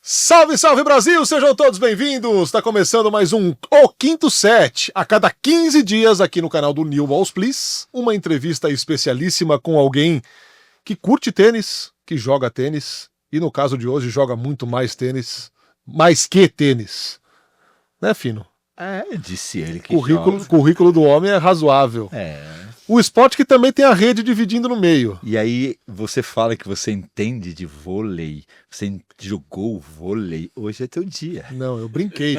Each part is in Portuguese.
Salve, salve Brasil! Sejam todos bem-vindos! Está começando mais um O Quinto Set. A cada 15 dias aqui no canal do New Balls Please, uma entrevista especialíssima com alguém que curte tênis, que joga tênis e no caso de hoje joga muito mais tênis, mais que tênis. Né, Fino? Disse ele que O currículo do homem é razoável. O esporte que também tem a rede dividindo no meio. E aí você fala que você entende de vôlei, você jogou vôlei, hoje é teu dia. Não, eu brinquei.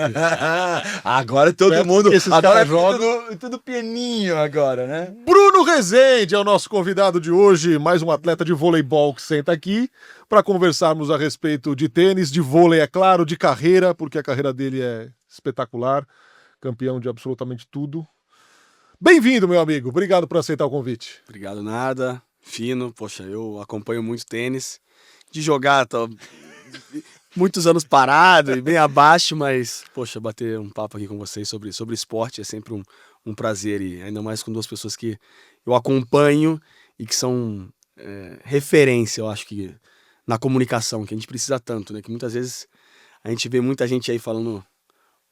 Agora todo mundo, esses agora caras jogam. tudo pianinho agora, né? Bruno Rezende é o nosso convidado de hoje, mais um atleta de voleibol que senta aqui para conversarmos a respeito de tênis, de vôlei, é claro, de carreira, porque a carreira dele é espetacular, campeão de absolutamente tudo. Bem-vindo, meu amigo. Obrigado por aceitar o convite. Obrigado nada. Fino. Poxa, eu acompanho muito tênis. De jogar, tô muitos anos parado e bem abaixo, mas, poxa, bater um papo aqui com vocês sobre esporte é sempre um prazer. E ainda mais com duas pessoas que eu acompanho e que são referência, eu acho que, na comunicação, que a gente precisa tanto, né? Que muitas vezes a gente vê muita gente aí falando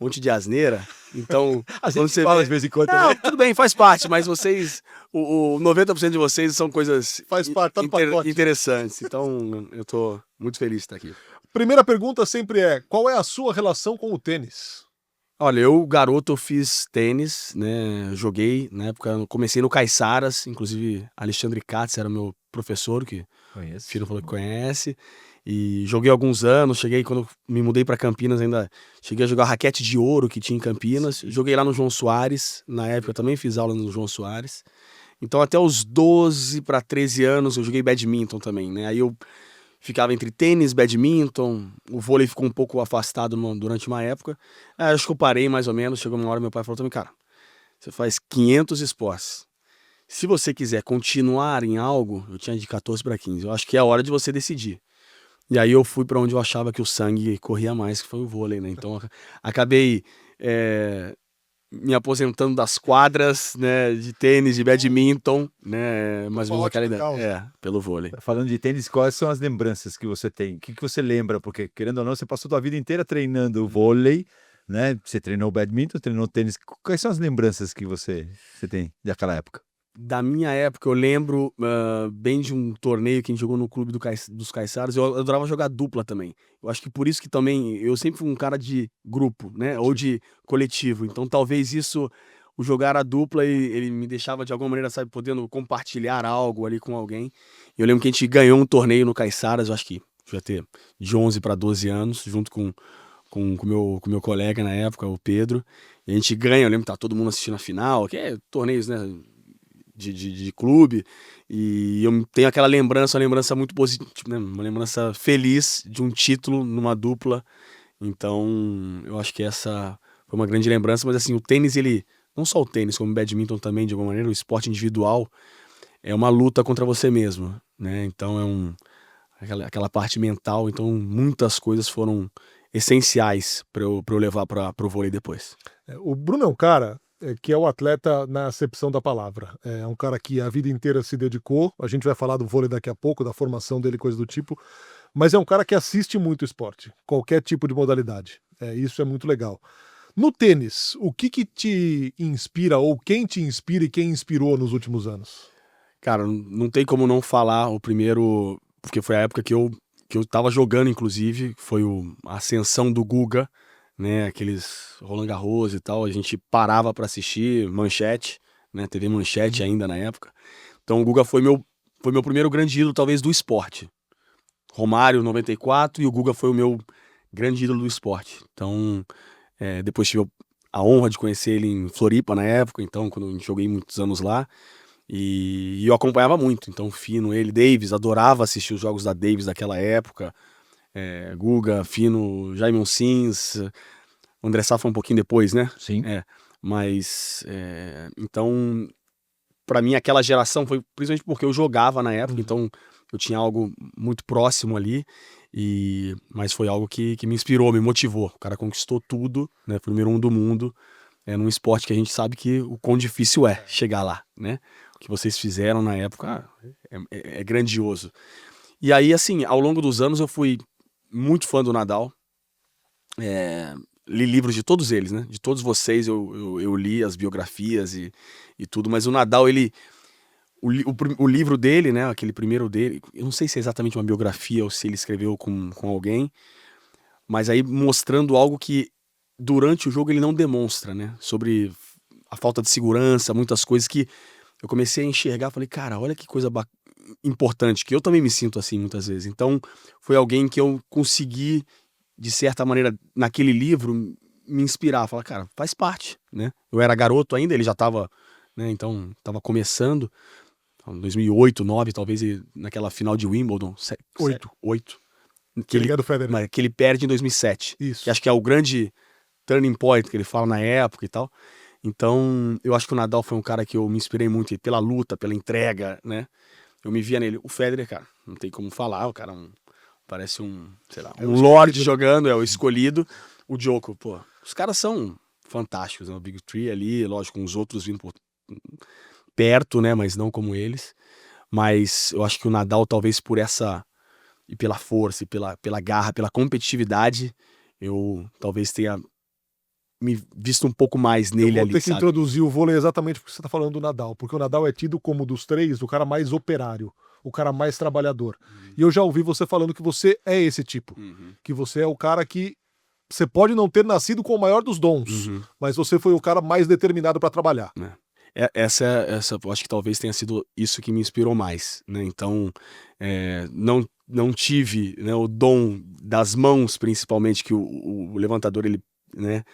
um monte de asneira, então... A gente fala de vez em quando. Não, tudo bem, faz parte, mas vocês, o 90% de vocês são coisas Faz parte, tá no pacote. interessantes, então eu tô muito feliz de estar aqui. Primeira pergunta sempre é, qual é a sua relação com o tênis? Olha, eu, garoto, eu fiz tênis, né, joguei, na época, eu comecei no Caiçaras, inclusive Alexandre Katz era meu professor, que o filho falou que conhece, e joguei alguns anos, quando eu me mudei para Campinas ainda, cheguei a jogar raquete de ouro que tinha em Campinas, joguei lá no João Soares, na época eu também fiz aula no João Soares, então até os 12 para 13 anos eu joguei badminton também, né, aí eu ficava entre tênis, badminton, o vôlei ficou um pouco afastado durante uma época, acho que eu parei mais ou menos, chegou uma hora meu pai falou também, cara, você faz 500 esportes, se você quiser continuar em algo, eu tinha de 14 para 15, eu acho que é a hora de você decidir. E aí eu fui para onde eu achava que o sangue corria mais, que foi o vôlei, né? Então acabei me aposentando das quadras, né, de tênis, de badminton, né, mais ou menos aquela ideia. Pelo vôlei. Falando de tênis, quais são as lembranças que você tem? O que você lembra? Porque, querendo ou não, você passou a sua vida inteira treinando vôlei, né? Você treinou badminton, treinou tênis. Quais são as lembranças que você tem daquela época? Da minha época, eu lembro bem de um torneio que a gente jogou no clube dos Caiçaras. Eu adorava jogar dupla também. Eu acho que por isso que também eu sempre fui um cara de grupo, né? Ou de coletivo. Então talvez isso, o jogar a dupla, ele me deixava de alguma maneira, sabe, podendo compartilhar algo ali com alguém. Eu lembro que a gente ganhou um torneio no Caiçaras, eu acho que devia ter de 11 para 12 anos, junto com o meu colega na época, o Pedro. E a gente ganha, eu lembro que tá todo mundo assistindo a final, que é torneios, né? De clube, e eu tenho aquela lembrança, uma lembrança muito positiva, né? Uma lembrança feliz de um título numa dupla, então eu acho que essa foi uma grande lembrança, mas assim, o tênis, ele, não só o tênis, como o badminton também, de alguma maneira, o esporte individual é uma luta contra você mesmo, né, então aquela parte mental, então muitas coisas foram essenciais para eu levar para o vôlei depois. O Bruno é um cara que é o atleta na acepção da palavra. É um cara que a vida inteira se dedicou, a gente vai falar do vôlei daqui a pouco, da formação dele, coisa do tipo, mas é um cara que assiste muito esporte, qualquer tipo de modalidade. Isso é muito legal. No tênis, o que te inspira, ou quem te inspira e quem inspirou nos últimos anos? Cara, não tem como não falar o primeiro, porque foi a época que eu tava jogando, inclusive, foi a ascensão do Guga, né, aqueles Roland Garros e tal, a gente parava para assistir, Manchete, né, TV Manchete ainda na época. Então o Guga foi meu primeiro grande ídolo, talvez, do esporte. Romário, 94, e o Guga foi o meu grande ídolo do esporte. Então, depois tive a honra de conhecer ele em Floripa na época, então, quando eu joguei muitos anos lá, e eu acompanhava muito, então, Fino, ele, Davis, adorava assistir os jogos da Davis daquela época, Guga, Fino, Jaime Sims, o André Sá foi um pouquinho depois, né? Sim. Mas, então, pra mim aquela geração foi principalmente porque eu jogava na época, então eu tinha algo muito próximo ali, mas foi algo que me inspirou, me motivou. O cara conquistou tudo, né? Foi o número 1 do mundo, num esporte que a gente sabe que o quão difícil é chegar lá, né? O que vocês fizeram na época é grandioso. E aí, assim, ao longo dos anos eu fui muito fã do Nadal, li livros de todos eles, né? De todos vocês eu li as biografias e tudo, mas o Nadal, o livro dele, né? Aquele primeiro dele, eu não sei se é exatamente uma biografia ou se ele escreveu com alguém, mas aí mostrando algo que durante o jogo ele não demonstra, né? Sobre a falta de segurança, muitas coisas que eu comecei a enxergar, falei, cara, olha que coisa importante, que eu também me sinto assim muitas vezes. Então, foi alguém que eu consegui, de certa maneira, naquele livro, me inspirar, falar, cara, faz parte, né? Eu era garoto ainda, ele já estava, né? Então, estava começando, em 2008, 2009, talvez, naquela final de Wimbledon, 8, Que ele é do Federer. que ele perde em 2007. Isso. Que acho que é o grande turning point que ele fala na época e tal. Então, eu acho que o Nadal foi um cara que eu me inspirei muito pela luta, pela entrega, né? Eu me via nele. O Federer, cara, não tem como falar, o cara parece sei lá, um lorde jogando, é o escolhido. O Djoko, pô, os caras são fantásticos, né? O Big Three ali, lógico, com os outros vindo por perto, né? Mas não como eles. Mas eu acho que o Nadal, talvez por essa, e pela força, e pela garra, pela competitividade, eu talvez tenha me visto um pouco mais nele ali, Eu vou ter que sabe? introduzir o vôlei exatamente porque você está falando do Nadal, porque o Nadal é tido como dos três o cara mais operário, o cara mais trabalhador. E eu já ouvi você falando que você é esse tipo, que você é o cara que você pode não ter nascido com o maior dos dons, mas você foi o cara mais determinado para trabalhar. Essa, eu acho que talvez tenha sido isso que me inspirou mais, né? Então, não tive, né, o dom das mãos, principalmente, que o levantador, ele, né,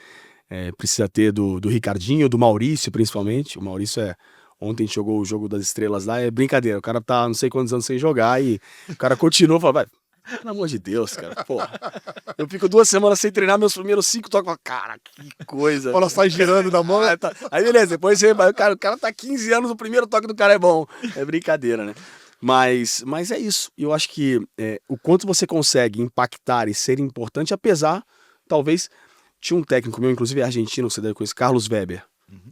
precisa ter do Ricardinho, do Maurício, principalmente. O Maurício ontem jogou o jogo das estrelas lá, é brincadeira, o cara tá não sei quantos anos sem jogar e o cara continua e fala, vai, pelo amor de Deus, cara, porra. Eu fico 2 semanas sem treinar, meus primeiros 5 toques, cara, que coisa. A bola sai girando na mão. Aí beleza, depois o cara tá 15 anos, o primeiro toque do cara é bom. É brincadeira, né? Mas é isso. Eu acho que o quanto você consegue impactar e ser importante, apesar, talvez, tinha um técnico meu, inclusive argentino, você deve conhecer, Carlos Weber.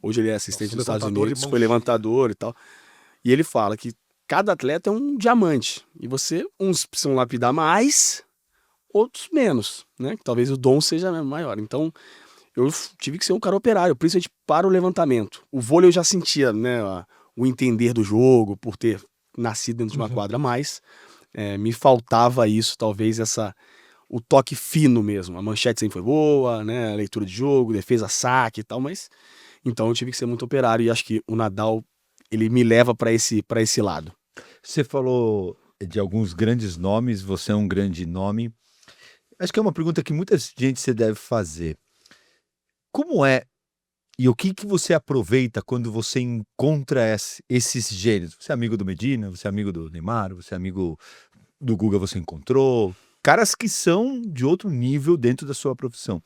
Hoje ele é assistente dos Estados Unidos, foi levantador e tal. E ele fala que cada atleta é um diamante. E uns precisam lapidar mais, outros menos, né? Que talvez o dom seja maior. Então, eu tive que ser um cara operário, principalmente para o levantamento. O vôlei eu já sentia, né? O entender do jogo, por ter nascido dentro de uma quadra, mas me faltava isso, talvez o toque fino mesmo. A manchete sempre foi boa, né? A leitura de jogo, defesa, saque e tal, mas então eu tive que ser muito operário e acho que o Nadal, ele me leva para esse lado. Você falou de alguns grandes nomes, você é um grande nome. Acho que é uma pergunta que muita gente se deve fazer. Como é e o que você aproveita quando você encontra esses gênios? Você é amigo do Medina, você é amigo do Neymar, você é amigo do Guga, você encontrou caras que são de outro nível dentro da sua profissão.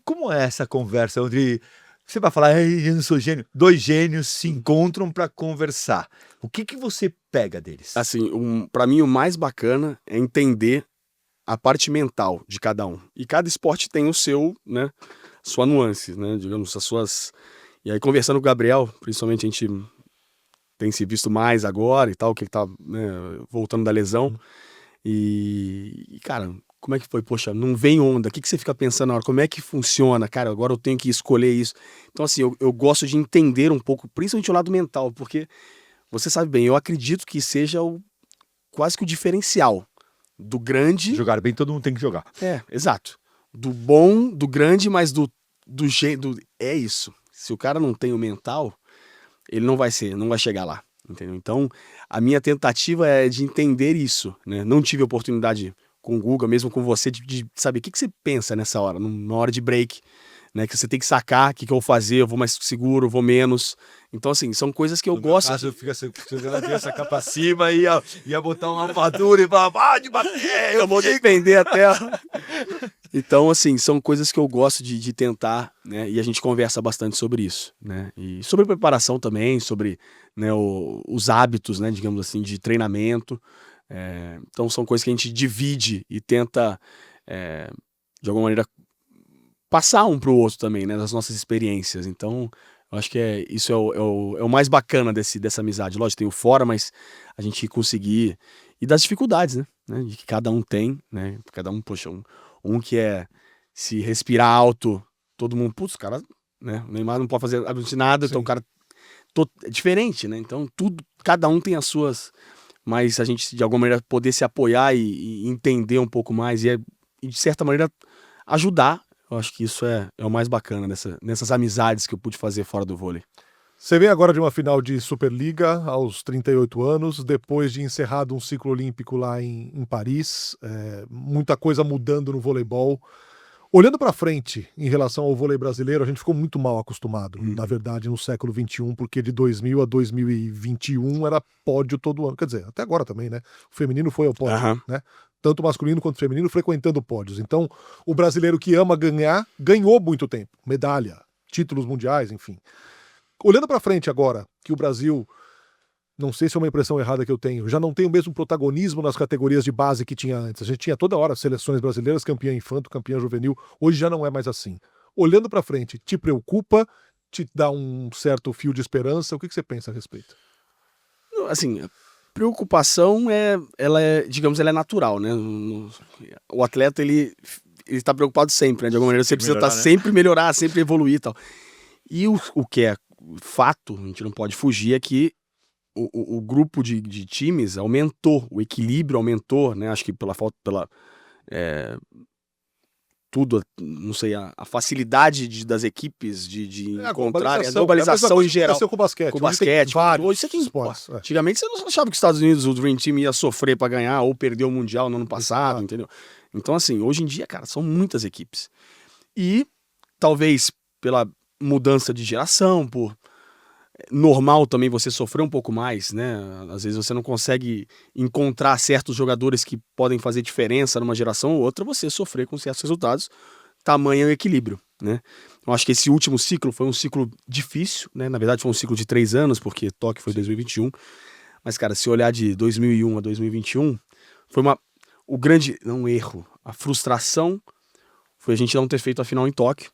Como é essa conversa onde você vai falar, eu não sou gênio? 2 gênios se encontram para conversar. O que você pega deles? Assim, para mim o mais bacana é entender a parte mental de cada um. E cada esporte tem o seu, né, sua nuance, né, digamos, as suas... E aí conversando com o Gabriel, principalmente a gente tem se visto mais agora e tal, que ele tá, né, voltando da lesão. E, cara, como é que foi? Poxa, não vem onda. O que você fica pensando na hora? Como é que funciona? Cara, agora eu tenho que escolher isso. Então, assim, eu gosto de entender um pouco, principalmente o lado mental, porque você sabe bem, eu acredito que seja quase que o diferencial do grande... Jogar bem, todo mundo tem que jogar. Exato. Do bom, do grande, mas do jeito... É isso. Se o cara não tem o mental, ele não vai chegar lá. Entendeu? Então, a minha tentativa é de entender isso, né? Não tive oportunidade com o Guga, mesmo com você, de saber o que você pensa nessa hora, na hora de break, né? Que você tem que sacar o que eu vou fazer, eu vou mais seguro, eu vou menos. Então, assim, são coisas que eu gosto. No meu caso, eu fico jogando essa capa acima e ia botar uma armadura e falar, pode bater, eu vou defender até. Então, assim, são coisas que eu gosto de tentar, né? E a gente conversa bastante sobre isso, né? E sobre preparação também, sobre, né, os hábitos, né, digamos assim, de treinamento. Então, são coisas que a gente divide e tenta, de alguma maneira, passar um para o outro também, né, das nossas experiências. Então, eu acho que isso é o mais bacana dessa amizade. Lógico, tem o fora, mas a gente conseguir... E das dificuldades, né? De que cada um tem, né? Cada um, poxa, um que é se respirar alto, todo mundo, putz, cara, né? O Neymar não pode fazer absolutamente nada, então o cara é diferente, né? Então cada um tem as suas, mas a gente de alguma maneira poder se apoiar e entender um pouco mais e de certa maneira ajudar, eu acho que isso é o mais bacana nessas amizades que eu pude fazer fora do vôlei. Você vem agora de uma final de Superliga aos 38 anos, depois de encerrado um ciclo olímpico lá em Paris, muita coisa mudando no voleibol. Olhando para frente em relação ao vôlei brasileiro, a gente ficou muito mal acostumado, na verdade, no século XXI, porque de 2000 a 2021 era pódio todo ano. Quer dizer, até agora também, né? O feminino foi ao pódio, né? Tanto o masculino quanto o feminino frequentando pódios. Então, o brasileiro que ama ganhar, ganhou muito tempo. Medalha, títulos mundiais, enfim. Olhando para frente agora, que o Brasil, não sei se é uma impressão errada que eu tenho, já não tem o mesmo protagonismo nas categorias de base que tinha antes. A gente tinha toda hora seleções brasileiras, campeã infanto, campeã juvenil. Hoje já não é mais assim. Olhando para frente, te preocupa? Te dá um certo fio de esperança? O que você pensa a respeito? Assim, a preocupação ela é natural, né? O atleta, ele está preocupado sempre, né? De alguma maneira você precisa sempre melhorar, sempre evoluir e tal. E o que é fato, a gente não pode fugir, é que o grupo de times aumentou, o equilíbrio aumentou, né? Acho que pela tudo, não sei, a facilidade das equipes de encontrar a globalização em geral. Com o basquete. Com o basquete. Vários você tem esportes. Antigamente você não achava que os Estados Unidos, o Dream Team, ia sofrer para ganhar ou perder o Mundial no ano passado, entendeu? Então, assim, hoje em dia, cara, são muitas equipes. E talvez pela mudança de geração, por normal também você sofrer um pouco mais, né? Às vezes você não consegue encontrar certos jogadores que podem fazer diferença numa geração ou outra, você sofrer com certos resultados, tamanho e equilíbrio, né? Eu acho que esse último ciclo foi um ciclo difícil, né? Na verdade foi um ciclo de 3 anos, porque Tóquio foi 2021, mas, cara, se olhar de 2001 a 2021, foi o grande, não erro, a frustração foi a gente não ter feito a final em Tóquio,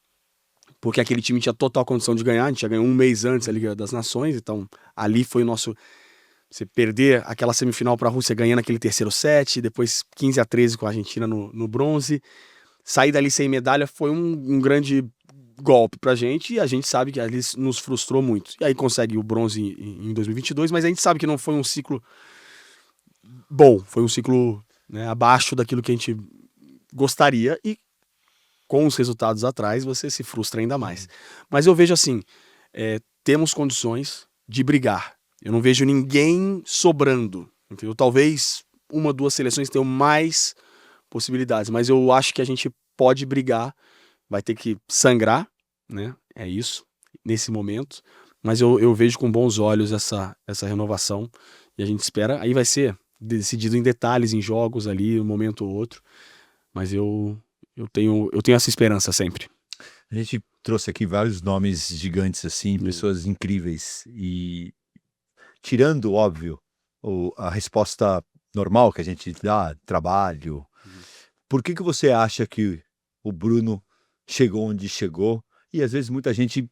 porque aquele time tinha total condição de ganhar, a gente já ganhou um mês antes a Liga das Nações, então ali foi o nosso... Você perder aquela semifinal para a Rússia ganhando aquele terceiro set, depois 15-13 com a Argentina no bronze, sair dali sem medalha foi um grande golpe pra gente, e a gente sabe que ali nos frustrou muito. E aí consegue o bronze em 2022, mas a gente sabe que não foi um ciclo bom, foi um ciclo, né, abaixo daquilo que a gente gostaria, e com os resultados atrás, você se frustra ainda mais. Mas eu vejo assim, temos condições de brigar. Eu não vejo ninguém sobrando, entendeu? Talvez 1 ou 2 seleções tenham mais possibilidades, mas eu acho que a gente pode brigar, vai ter que sangrar, né? É isso, nesse momento. Mas eu vejo com bons olhos essa renovação, e a gente espera, aí vai ser decidido em detalhes, em jogos ali, um momento ou outro, mas eu tenho essa esperança sempre. A gente trouxe aqui vários nomes gigantes, assim, pessoas incríveis. E tirando, óbvio, a resposta normal que a gente dá, trabalho, por que você acha que o Bruno chegou onde chegou? E às vezes muita gente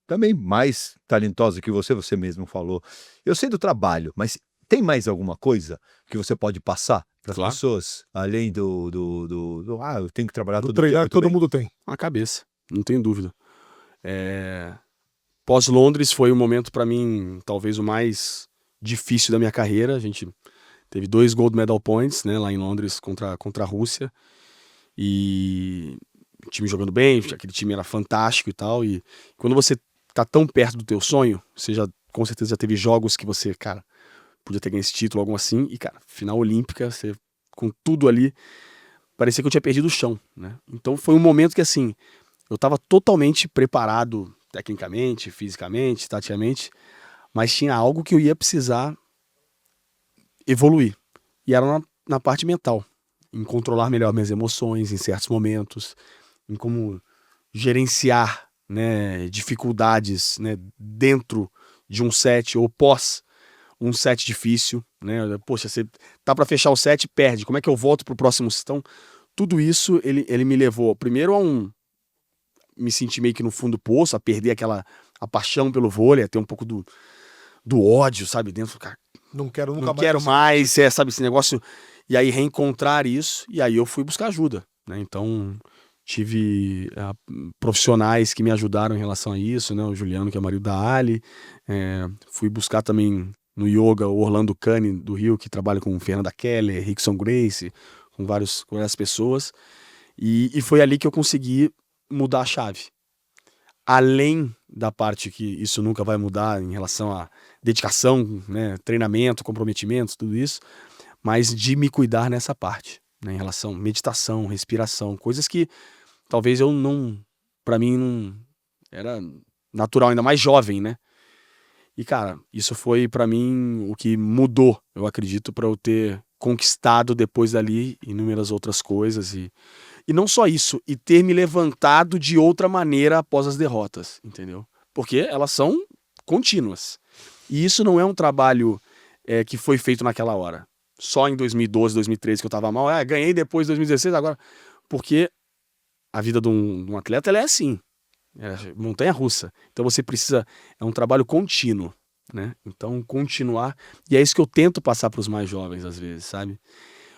também mais talentosa que você mesmo falou. Eu sei do trabalho, mas tem mais alguma coisa que você pode passar para as pessoas, além do eu tenho que trabalhar todo treinar dia, que todo mundo tem? A cabeça, não tem dúvida. Pós-Londres foi um momento para mim, talvez o mais difícil da minha carreira. A gente teve 2 gold medal points, né, lá em Londres contra a Rússia, e o time jogando bem, aquele time era fantástico e tal, e quando você tá tão perto do teu sonho, você com certeza já teve jogos que você, cara, podia ter ganho esse título, algo assim, e, cara, final olímpica, você com tudo ali, parecia que eu tinha perdido o chão, né? Então foi um momento que, assim, eu tava totalmente preparado tecnicamente, fisicamente, taticamente, mas tinha algo que eu ia precisar evoluir, e era na parte mental, em controlar melhor minhas emoções em certos momentos, em como gerenciar, né, dificuldades, né, dentro de um set ou pós um set difícil, né? Poxa, você tá para fechar o set, perde. Como é que eu volto pro próximo? Então, tudo isso ele me levou primeiro a me sentir meio que no fundo do poço, a perder a paixão pelo vôlei, a ter um pouco do ódio, sabe, dentro, cara. Não quero nunca não mais. Quero mais, sabe, esse negócio. E aí reencontrar isso, e aí eu fui buscar ajuda, né? Então, tive profissionais que me ajudaram em relação a isso, né? O Juliano, que é marido da Ali. Fui buscar também no yoga o Orlando Cane, do Rio, que trabalha com Fernanda Keller, Rickson Gracie, com várias pessoas. E foi ali que eu consegui mudar a chave. Além da parte que isso nunca vai mudar em relação à dedicação, né, treinamento, comprometimento, tudo isso, mas de me cuidar nessa parte, né, em relação à meditação, respiração, coisas que talvez eu não, para mim não era natural, ainda mais jovem, né? E cara, isso foi para mim o que mudou, eu acredito, para eu ter conquistado depois dali inúmeras outras coisas e não só isso, e ter me levantado de outra maneira após as derrotas, entendeu? Porque elas são contínuas. E isso não é um trabalho que foi feito naquela hora. Só em 2012, 2013 que eu tava mal. Ganhei depois de 2016, agora... Porque a vida de um atleta, ela é assim. É montanha-russa. Então você precisa... É um trabalho contínuo, né? Então continuar... E é isso que eu tento passar para os mais jovens, às vezes, sabe?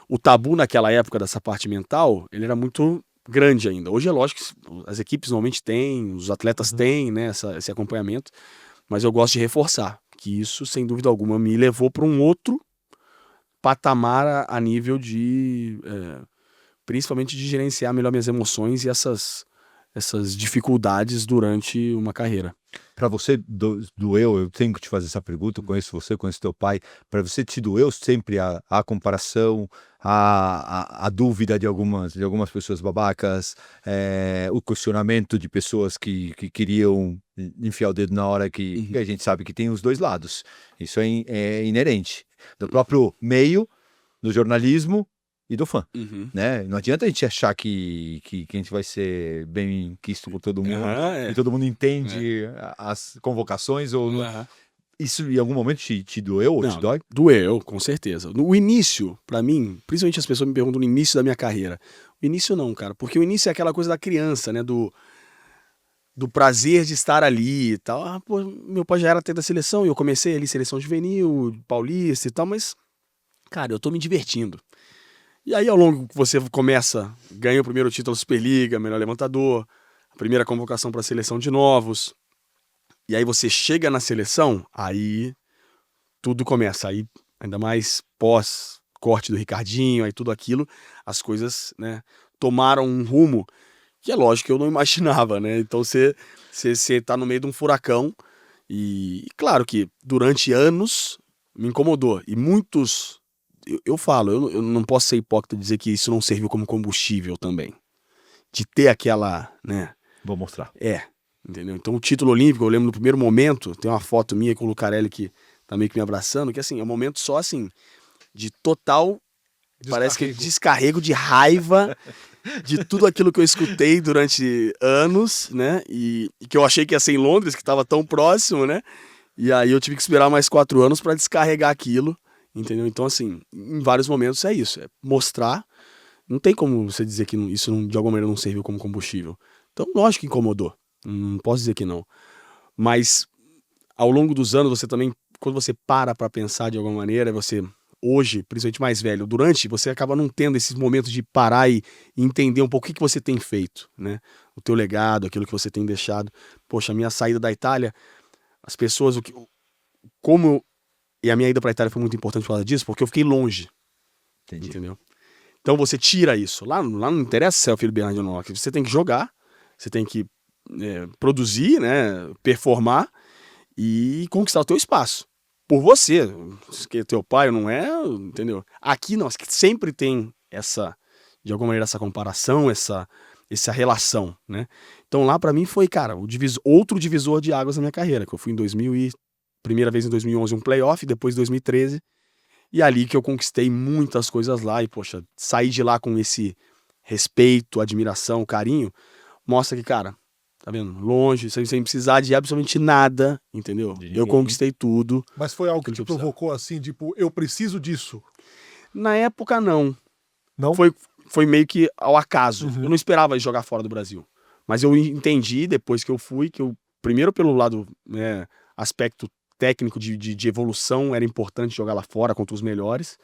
O tabu naquela época dessa parte mental, ele era muito grande ainda. Hoje é lógico que as equipes normalmente têm, os atletas têm, né, esse acompanhamento, mas eu gosto de reforçar que isso, sem dúvida alguma, me levou para um outro patamar a nível de, principalmente de gerenciar melhor minhas emoções e essas dificuldades durante uma carreira. Para você doeu, eu tenho que te fazer essa pergunta, eu conheço você, conheço teu pai, para você te doeu sempre a comparação, a dúvida de algumas pessoas babacas, o questionamento de pessoas que queriam enfiar o dedo na hora que a gente sabe que tem os dois lados. Isso é inerente do próprio meio, do jornalismo e do fã, né? Não adianta a gente achar que a gente vai ser bem quisto por todo mundo e todo mundo entende as convocações ou isso em algum momento te doeu ou te dói? Doeu, com certeza. No início, pra mim, principalmente as pessoas me perguntam no início da minha carreira. O início não, cara, porque o início é aquela coisa da criança, né? Do prazer de estar ali e tal. Pô, meu pai já era até da seleção e eu comecei ali seleção juvenil, paulista e tal, mas, cara, eu tô me divertindo. E aí, ao longo que você começa, ganha o primeiro título da Superliga, melhor levantador, a primeira convocação para a seleção de novos, e aí você chega na seleção, aí tudo começa. Aí, ainda mais pós-corte do Ricardinho, aí tudo aquilo, as coisas, né, tomaram um rumo que é lógico que eu não imaginava, né? Então você tá no meio de um furacão e claro que durante anos me incomodou. E muitos... Eu falo, eu não posso ser hipócrita e dizer que isso não serviu como combustível também. De ter aquela, né? Vou mostrar. Entendeu? Então o título olímpico, eu lembro no primeiro momento, tem uma foto minha com o Lucarelli que tá meio que me abraçando, que assim, é um momento só assim, de total, parece que descarrego de raiva de tudo aquilo que eu escutei durante anos, né? E que eu achei que ia ser em Londres, que tava tão próximo, né? E aí eu tive que esperar mais 4 anos para descarregar aquilo. Entendeu? Então, assim, em vários momentos é isso. É mostrar. Não tem como você dizer que isso de alguma maneira não serviu como combustível. Então, lógico que incomodou. Não posso dizer que não. Mas, ao longo dos anos, você também, quando você para pensar de alguma maneira, você, hoje, principalmente mais velho, durante, você acaba não tendo esses momentos de parar e entender um pouco o que você tem feito, né? O teu legado, aquilo que você tem deixado. Poxa, a minha saída da Itália, as pessoas, E a minha ida para a Itália foi muito importante por causa disso, porque eu fiquei longe. Entendi. Entendeu? Então você tira isso. Lá não interessa se é o filho Bernardino ou não. Você tem que jogar, você tem que produzir, né, performar e conquistar o teu espaço. Por você. Que teu pai não é, entendeu? Aqui não, sempre tem de alguma maneira, essa comparação, essa relação, né? Então lá para mim foi, cara, outro divisor de águas na minha carreira, que eu fui primeira vez em 2011 um playoff, depois em 2013, e ali que eu conquistei muitas coisas lá, e poxa, sair de lá com esse respeito, admiração, carinho, mostra que, cara, tá vendo? Longe, sem precisar de absolutamente nada, entendeu? Eu conquistei tudo. Mas foi algo que te provocou assim, tipo, eu preciso disso? Na época, não. Não? Foi meio que ao acaso. Eu não esperava jogar fora do Brasil. Mas eu entendi, depois que eu fui, que eu, primeiro pelo lado, né, aspecto técnico de evolução, era importante jogar lá fora contra os melhores.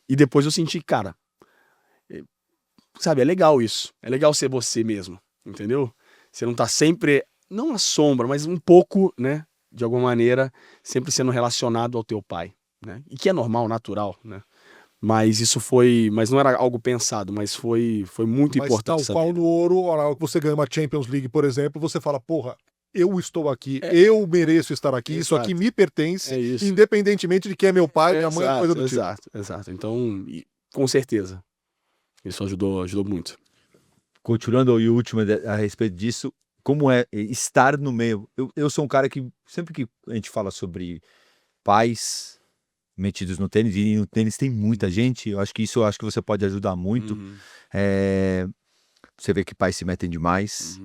E depois eu senti, cara, sabe, é legal isso. É legal ser você mesmo, entendeu? Você não tá sempre, não à sombra, mas um pouco, né, de alguma maneira, sempre sendo relacionado ao teu pai, né? E que é normal, natural, né? Mas mas não era algo pensado, mas foi muito Mas importante, tal sabe? qual no ouro, a hora que você ganha uma Champions League, por exemplo, você fala, porra, eu estou aqui, eu mereço estar aqui, isso aqui Exato. me pertence, É isso. independentemente de quem é meu pai, minha mãe, coisa do tipo. Exato. Então, com certeza, isso ajudou muito. Continuando e o último a respeito disso, como é estar no meio? Eu sou um cara que, sempre que a gente fala sobre pais metidos no tênis, e no tênis tem muita gente, eu acho que você pode ajudar muito. Você vê que pais se metem demais,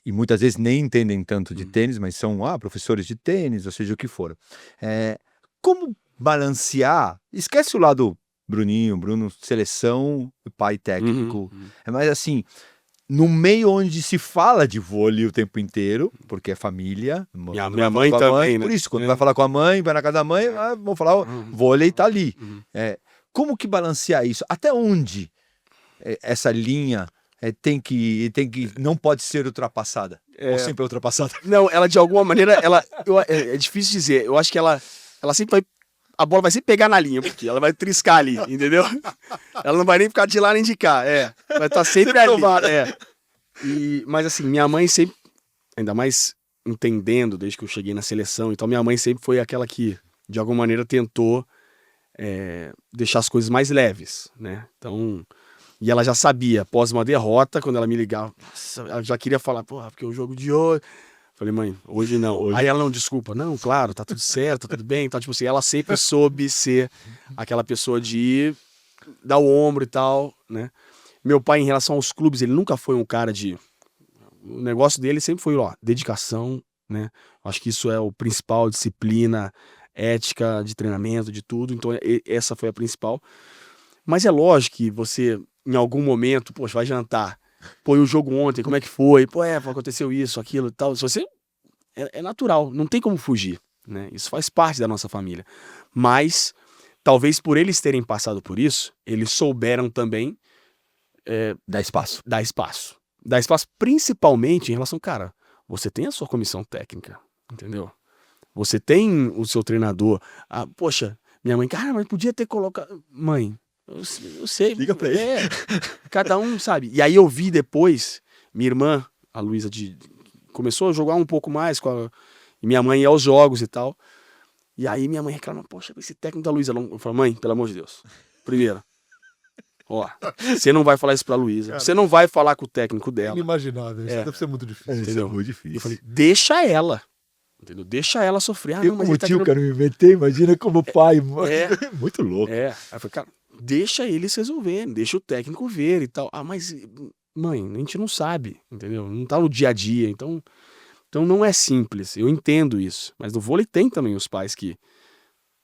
e muitas vezes nem entendem tanto de tênis, mas são professores de tênis, ou seja, o que for. Como balancear? Esquece o lado Bruno, seleção, pai técnico. Mas assim, no meio onde se fala de vôlei o tempo inteiro, porque é família. Minha mãe também, né? Por isso, quando vai falar com a mãe, vai na casa da mãe, vão falar, vôlei tá ali. Como que balancear isso? Até onde essa linha não pode ser ultrapassada? Ou sempre é ultrapassada? Não, ela de alguma maneira, é difícil dizer. Eu acho que ela sempre vai. A bola vai sempre pegar na linha, porque ela vai triscar ali, entendeu? Ela não vai nem ficar de lá nem de cá, vai estar sempre ali. Mas assim, minha mãe sempre, ainda mais entendendo desde que eu cheguei na seleção, então minha mãe sempre foi aquela que, de alguma maneira, tentou deixar as coisas mais leves, né? Então, e ela já sabia, após uma derrota, quando ela me ligava, ela já queria falar, porra, porque o jogo de hoje... Falei, mãe, hoje não. Aí ela não, desculpa. Não, claro, tá tudo certo, tá tudo bem. Então, tipo assim, ela sempre soube ser aquela pessoa de dar o ombro e tal, né? Meu pai, em relação aos clubes, ele nunca foi um cara de... O negócio dele sempre foi, dedicação, né? Acho que isso é o principal, disciplina, ética de treinamento, de tudo. Então, essa foi a principal. Mas é lógico que você, em algum momento, poxa, vai jantar. Pô, e o jogo ontem, como é que foi? Pô, aconteceu isso, aquilo e tal. Se você... É natural, não tem como fugir, né? Isso faz parte da nossa família. Mas, talvez por eles terem passado por isso, eles souberam também... Dá espaço. Dar espaço. Dar espaço principalmente em relação... Cara, você tem a sua comissão técnica, entendeu? Você tem o seu treinador. Poxa, minha mãe... Cara, mas podia ter colocado... Mãe... Eu sei. Liga pra ele. Cada um sabe. E aí eu vi depois, minha irmã, a Luísa, começou a jogar um pouco mais e minha mãe ia aos jogos e tal. E aí minha mãe reclama, poxa, esse técnico da Luísa. Eu falo, mãe, pelo amor de Deus. Primeiro, você não vai falar isso pra Luísa. Você não vai falar com o técnico dela. Inimaginável, isso deve ser muito difícil. Entendeu? É muito difícil. Eu falei, deixa ela. Entendeu? Deixa ela sofrer. Eu como tio quero me meter, imagina como pai. Muito louco. Aí eu falei, cara, deixa eles resolverem, deixa o técnico ver e tal. Mas, mãe, a gente não sabe, entendeu? Não tá no dia a dia, então não é simples. Eu entendo isso. Mas no vôlei tem também os pais que...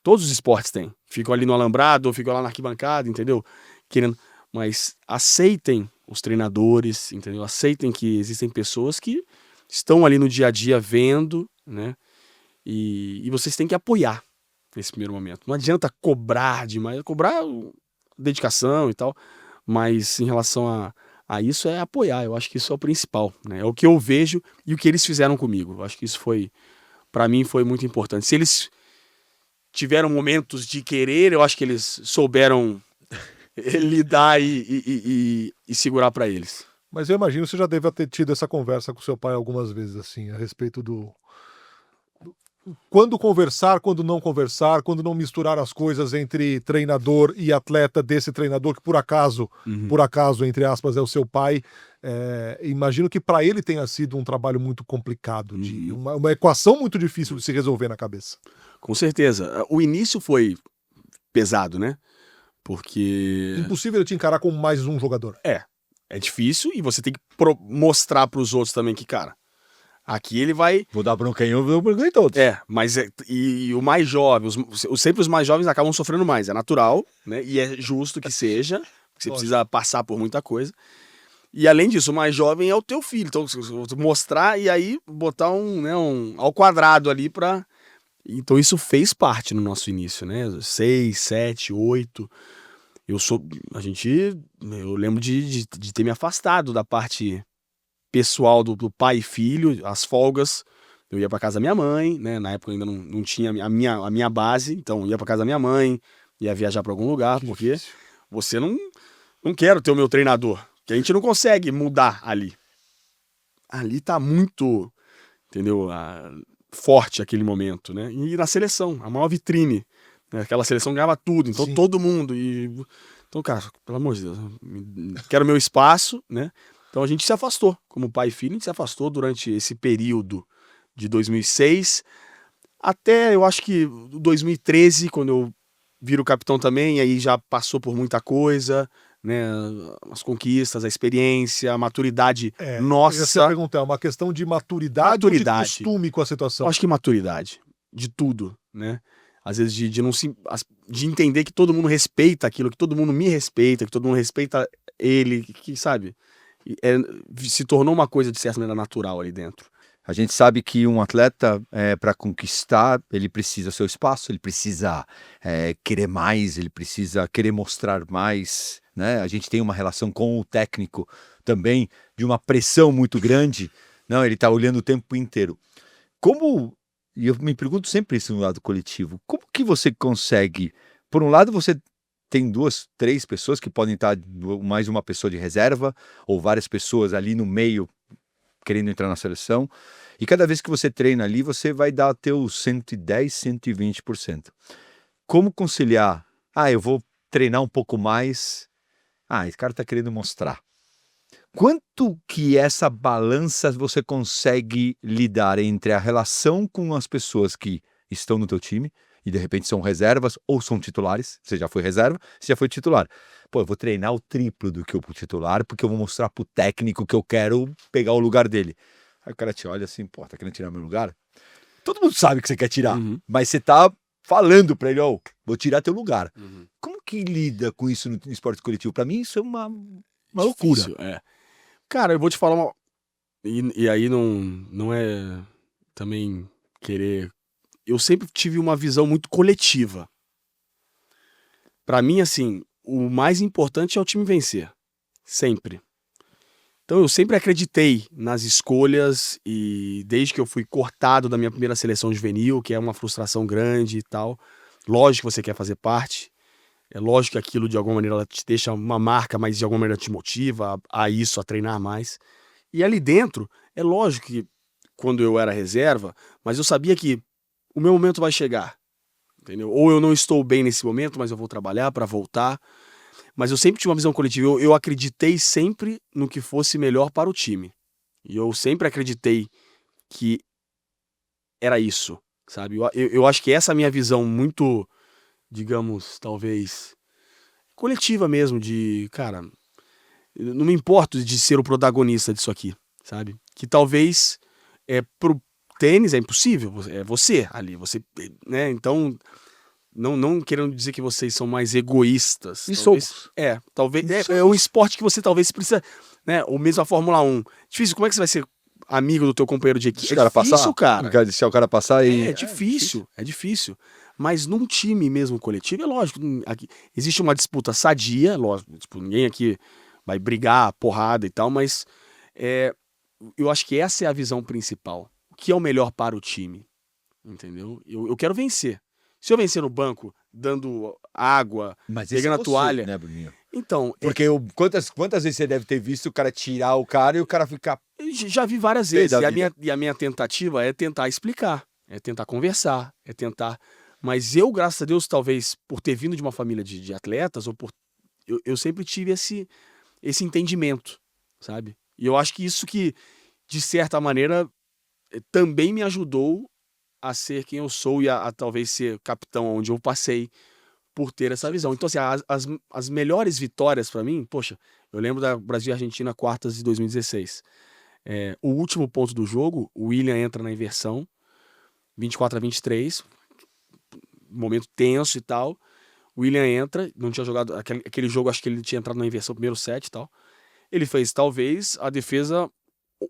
Todos os esportes têm. Ficam ali no alambrado, ou ficam lá na arquibancada, entendeu? Mas aceitem os treinadores, entendeu? Aceitem que existem pessoas que estão ali no dia a dia vendo, né? E vocês têm que apoiar nesse primeiro momento. Não adianta cobrar demais, cobrar dedicação e tal, mas em relação a isso é apoiar. Eu acho que isso é o principal, né? É o que eu vejo e o que eles fizeram comigo. Eu acho que isso para mim foi muito importante. Se eles tiveram momentos de querer, eu acho que eles souberam lidar e segurar para eles. Mas eu imagino que você já deve ter tido essa conversa com seu pai algumas vezes, assim, a respeito do... Quando conversar, quando não conversar, quando não misturar as coisas entre treinador e atleta desse treinador, que por acaso, entre aspas, é o seu pai. Imagino que para ele tenha sido um trabalho muito complicado, de uma equação muito difícil de se resolver na cabeça. Com certeza. O início foi pesado, né? Porque... Impossível te encarar como mais um jogador. É difícil e você tem que mostrar para os outros também que, cara, aqui ele vai... Vou dar bronca em um, vou dar bronca em todos. Mas e o mais jovem, sempre os mais jovens acabam sofrendo mais, é natural, né? E é justo que seja, porque você precisa passar por muita coisa. E além disso, o mais jovem é o teu filho, então mostrar e aí botar um ao quadrado ali pra... Então isso fez parte no nosso início, né? 6, 7, 8... Eu lembro de ter me afastado da parte pessoal do pai e filho, as folgas. Eu ia pra casa da minha mãe, né? Na época eu ainda não tinha a minha base, então eu ia pra casa da minha mãe, ia viajar pra algum lugar, Que porque difícil. você não quero ter o meu treinador, que a gente não consegue mudar ali. Ali tá muito, entendeu? Forte aquele momento, né? E na seleção, a maior vitrine, né? Aquela seleção ganhava tudo, então Sim. todo mundo. Então, cara, pelo amor de Deus, quero meu espaço, né? Então a gente se afastou, como pai e filho, a gente se afastou durante esse período de 2006 até, eu acho que 2013, quando eu viro capitão também, aí já passou por muita coisa, né? As conquistas, a experiência, a maturidade Eu ia te nossa. perguntar, é uma questão de maturidade, Maturidade. ou de costume com a Eu situação? acho que maturidade, de tudo, né? Às vezes de não se, de entender que todo mundo respeita aquilo, que todo mundo me respeita, que todo mundo respeita ele, que sabe? Se tornou uma coisa de certa maneira natural ali dentro. A gente sabe que um atleta, para conquistar, ele precisa do seu espaço, ele precisa querer mais, ele precisa querer mostrar mais, né? A gente tem uma relação com o técnico também, de uma pressão muito grande. Não, ele está olhando o tempo inteiro. E eu me pergunto sempre isso no lado coletivo, como que você consegue, por um lado você tem 2, 3 pessoas que podem estar, mais uma pessoa de reserva, ou várias pessoas ali no meio, querendo entrar na seleção, e cada vez que você treina ali, você vai dar teus 110, 120%. Como conciliar? Eu vou treinar um pouco mais. Esse cara tá querendo mostrar. Quanto que essa balança você consegue lidar entre a relação com as pessoas que estão no teu time, e de repente são reservas ou são titulares? Você já foi reserva, você já foi titular. Eu vou treinar o triplo do que o titular, porque eu vou mostrar pro técnico que eu quero pegar o lugar dele. Aí o cara te olha assim, tá querendo tirar meu lugar? Todo mundo sabe que você quer tirar, mas você tá falando pra ele, vou tirar teu lugar. Como que lida com isso no esporte coletivo? Pra mim isso é uma loucura. Difícil, Cara, eu vou te falar uma... E aí não é também querer... Eu sempre tive uma visão muito coletiva. Pra mim, assim, o mais importante é o time vencer. Sempre. Então eu sempre acreditei nas escolhas e desde que eu fui cortado da minha primeira seleção juvenil, que é uma frustração grande e tal, lógico que você quer fazer parte, é lógico que aquilo de alguma maneira te deixa uma marca, mas de alguma maneira te motiva a isso, a treinar mais. E ali dentro, é lógico que quando eu era reserva, mas eu sabia que o meu momento vai chegar, entendeu? Ou eu não estou bem nesse momento, mas eu vou trabalhar para voltar. Mas eu sempre tive uma visão coletiva, eu acreditei sempre no que fosse melhor para o time. E eu sempre acreditei que era isso, sabe? Eu acho que essa é a minha visão muito, digamos, talvez, coletiva mesmo, de, cara, eu não me importo de ser o protagonista disso aqui, sabe? Que talvez pro tênis é impossível, é você ali, você, né? Então, não querendo dizer que vocês são mais egoístas. E Talvez, somos. talvez E é um esporte que você talvez precisa, né? Ou mesmo a Fórmula 1. Difícil, como é que você vai ser amigo do teu companheiro de equipe? Deixa o cara Difícil, passar? cara. Deixar o cara passar e... É difícil, é difícil. Mas num time mesmo coletivo, é lógico, aqui, existe uma disputa sadia, lógico, tipo, ninguém aqui vai brigar, porrada e tal, mas eu acho que essa é a visão principal. O que é o melhor para o time, entendeu? Eu quero vencer. Se eu vencer no banco, dando água, Mas pegando a toalha... né, Bruninho? Então... Porque quantas vezes você deve ter visto o cara tirar o cara e o cara ficar... Eu já vi várias Sei vezes. da E a minha tentativa é tentar explicar, é tentar conversar, é tentar... Mas eu, graças a Deus, talvez por ter vindo de uma família de atletas, ou por eu sempre tive esse entendimento, sabe? E eu acho que isso que, de certa maneira, também me ajudou a ser quem eu sou e a talvez ser capitão onde eu passei por ter essa visão. Então, assim, as melhores vitórias pra mim, poxa, eu lembro da Brasil e Argentina quartas de 2016. O último ponto do jogo, o William entra na inversão, 24-23, momento tenso e tal. O William entra, não tinha jogado aquele jogo, acho que ele tinha entrado na inversão primeiro set e tal. Ele fez talvez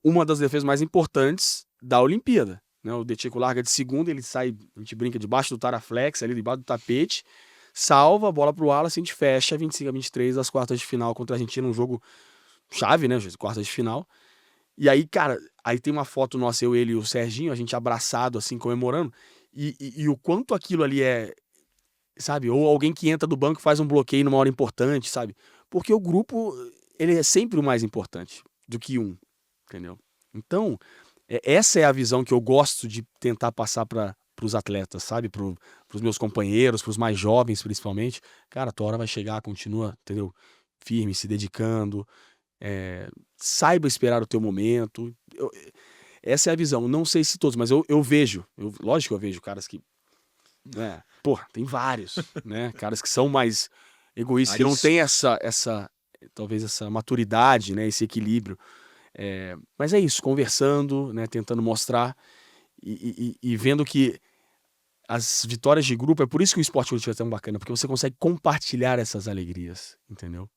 uma das defesas mais importantes da Olimpíada, né? O Decheco larga de segunda, ele sai, a gente brinca, debaixo do taraflex, ali debaixo do tapete, salva a bola pro Wallace, a gente fecha 25-23 as quartas de final contra a Argentina, um jogo chave, né? Quartas de final. E aí, cara, aí tem uma foto nossa, eu, ele e o Serginho, a gente abraçado, assim, comemorando. E o quanto aquilo ali é, sabe? Ou alguém que entra do banco e faz um bloqueio numa hora importante, sabe? Porque o grupo, ele é sempre o mais importante do que um, entendeu? Então, essa é a visão que eu gosto de tentar passar para os atletas, sabe? Para os meus companheiros, para os mais jovens, principalmente. Cara, a tua hora vai chegar, continua, entendeu? Firme, se dedicando. Saiba esperar o teu momento. Essa é a visão. Não sei se todos, mas eu vejo. Lógico que eu vejo caras que... porra, tem vários, né? Caras que são mais egoístas, que não têm talvez essa maturidade, né? Esse equilíbrio. Mas é isso, conversando, né? Tentando mostrar e vendo que as vitórias de grupo, é por isso que o esporte coletivo é tão bacana, porque você consegue compartilhar essas alegrias, entendeu?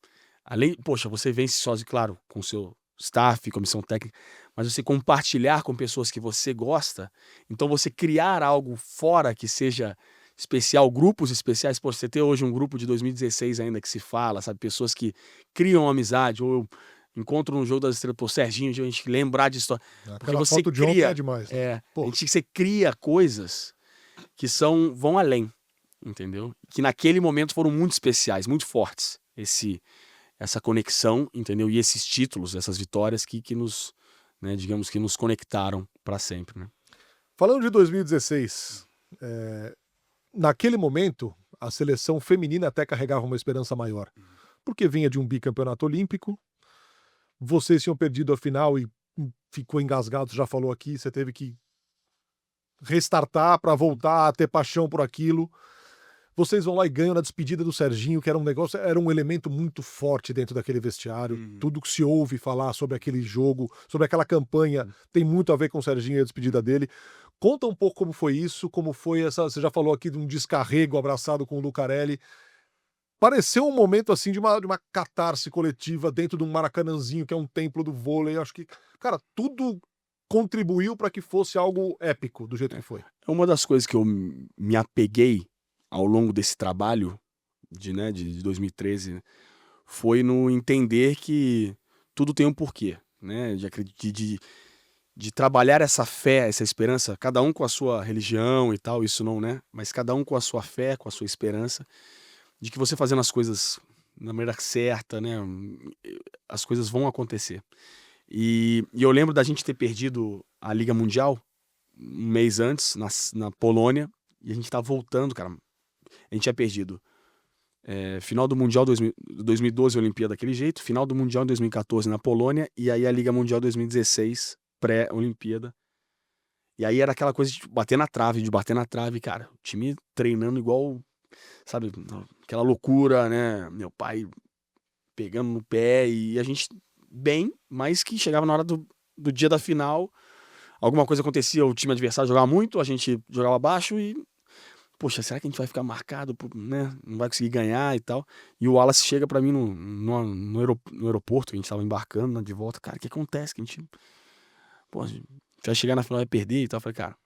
Além, poxa, você vence sozinho, claro, com o seu staff, comissão técnica, mas você compartilhar com pessoas que você gosta, então você criar algo fora que seja especial, grupos especiais, pô, você ter hoje um grupo de 2016 ainda que se fala, sabe, pessoas que criam amizade, ou eu encontro no Jogo das Estrelas, pô, Serginho, a gente lembrar de história, porque você foto de ontem cria, é demais. você cria coisas que vão além, entendeu? Que naquele momento foram muito especiais, muito fortes, essa conexão, entendeu? E esses títulos, essas vitórias que nos, né, digamos que nos conectaram para sempre, né? Falando de 2016, naquele momento, a seleção feminina até carregava uma esperança maior, porque vinha de um bicampeonato olímpico, vocês tinham perdido a final e ficou engasgado, já falou aqui, você teve que restartar para voltar a ter paixão por aquilo. Vocês vão lá e ganham na despedida do Serginho, que era um elemento muito forte dentro daquele vestiário. Tudo que se ouve falar sobre aquele jogo, sobre aquela campanha, tem muito a ver com o Serginho e a despedida dele. Conta um pouco como foi isso, como foi você já falou aqui de um descarrego abraçado com o Lucarelli. Pareceu um momento assim de uma catarse coletiva dentro de um Maracanãzinho, que é um templo do vôlei. Acho que, cara, tudo contribuiu para que fosse algo épico do jeito que foi. É uma das coisas que eu me apeguei ao longo desse trabalho de 2013, foi no entender que tudo tem um porquê, né? De trabalhar essa fé, essa esperança, cada um com a sua religião e tal, isso não, né? Mas cada um com a sua fé, com a sua esperança, de que você fazendo as coisas da maneira certa, né? As coisas vão acontecer. E eu lembro da gente ter perdido a Liga Mundial um mês antes, na Polônia, e a gente tá voltando, cara. A gente tinha perdido final do Mundial 2012, Olimpíada daquele jeito, final do Mundial em 2014 na Polônia, e aí a Liga Mundial 2016, pré-Olimpíada. E aí era aquela coisa de bater na trave, cara. O time treinando igual, sabe, aquela loucura, né? Meu pai pegando no pé e a gente bem, mas que chegava na hora do dia da final, alguma coisa acontecia, o time adversário jogava muito, a gente jogava baixo e poxa, será que a gente vai ficar marcado, né? Não vai conseguir ganhar e tal. E o Wallace chega pra mim no aeroporto, a gente tava embarcando de volta. Cara, o que acontece? Que a gente vai chegar na final e vai perder e tal. Eu falei, cara,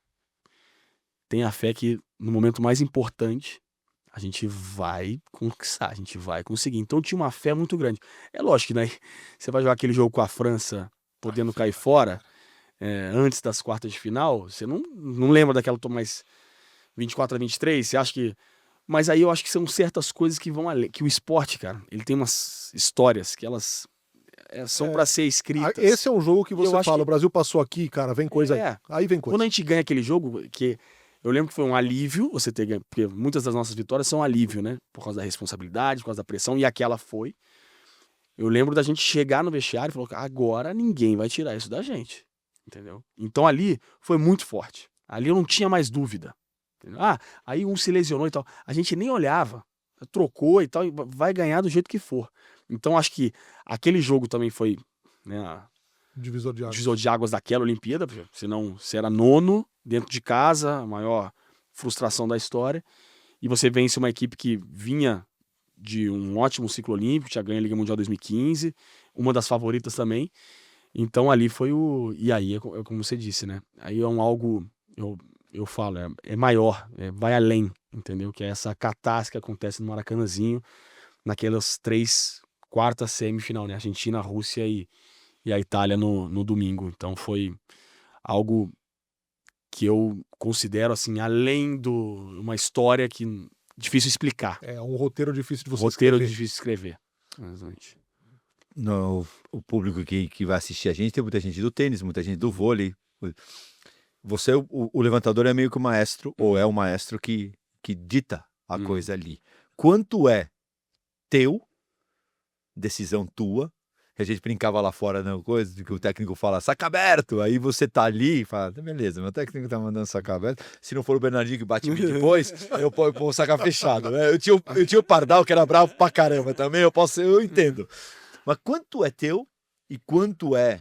tenha fé que no momento mais importante a gente vai conquistar, a gente vai conseguir. Então tinha uma fé muito grande. É lógico que, né? Você vai jogar aquele jogo com a França podendo cair fora antes das quartas de final, você não lembra daquela mais 24-23, você acha que... Mas aí eu acho que são certas coisas que vão além, que o esporte, cara, ele tem umas histórias que elas são pra ser escritas. Esse é um jogo que você fala, o Brasil passou aqui, cara, vem coisa aí. Aí vem coisa. Quando a gente ganha aquele jogo, que eu lembro que foi um alívio você ter ganho, porque muitas das nossas vitórias são alívio, né? Por causa da responsabilidade, por causa da pressão, e aquela foi. Eu lembro da gente chegar no vestiário e falar, agora ninguém vai tirar isso da gente, entendeu? Então ali foi muito forte. Ali eu não tinha mais dúvida. Aí um se lesionou e tal. A gente nem olhava, trocou e tal, e vai ganhar do jeito que for. Então acho que aquele jogo também foi, né, divisor de águas daquela Olimpíada, senão você era nono dentro de casa, a maior frustração da história, e você vence uma equipe que vinha de um ótimo ciclo olímpico, tinha ganho a Liga Mundial 2015, uma das favoritas também. Então ali foi e aí é como você disse, né? Aí é algo, eu falo, é maior, vai além, entendeu? Que é essa catástrofe que acontece no Maracanãzinho, naquelas 3 quartas semifinal, né? Argentina, Rússia e a Itália no domingo. Então foi algo que eu considero, assim, além uma história que difícil explicar. É um roteiro difícil de você Roteiro escrever. difícil de escrever. Exatamente. No, o público que vai assistir a gente, tem muita gente do tênis, muita gente do vôlei. Você, o levantador, é meio que o maestro, ou é o maestro que dita a coisa ali. Quanto é teu, decisão tua, que a gente brincava lá fora, né, coisa que o técnico fala, saca aberto, aí você tá ali e fala, beleza, meu técnico tá mandando saca aberto, se não for o Bernardinho que bate em mim depois, eu ponho o saca fechado, né? Eu tinha o Pardal que era bravo pra caramba também, eu entendo. Mas quanto é teu e quanto é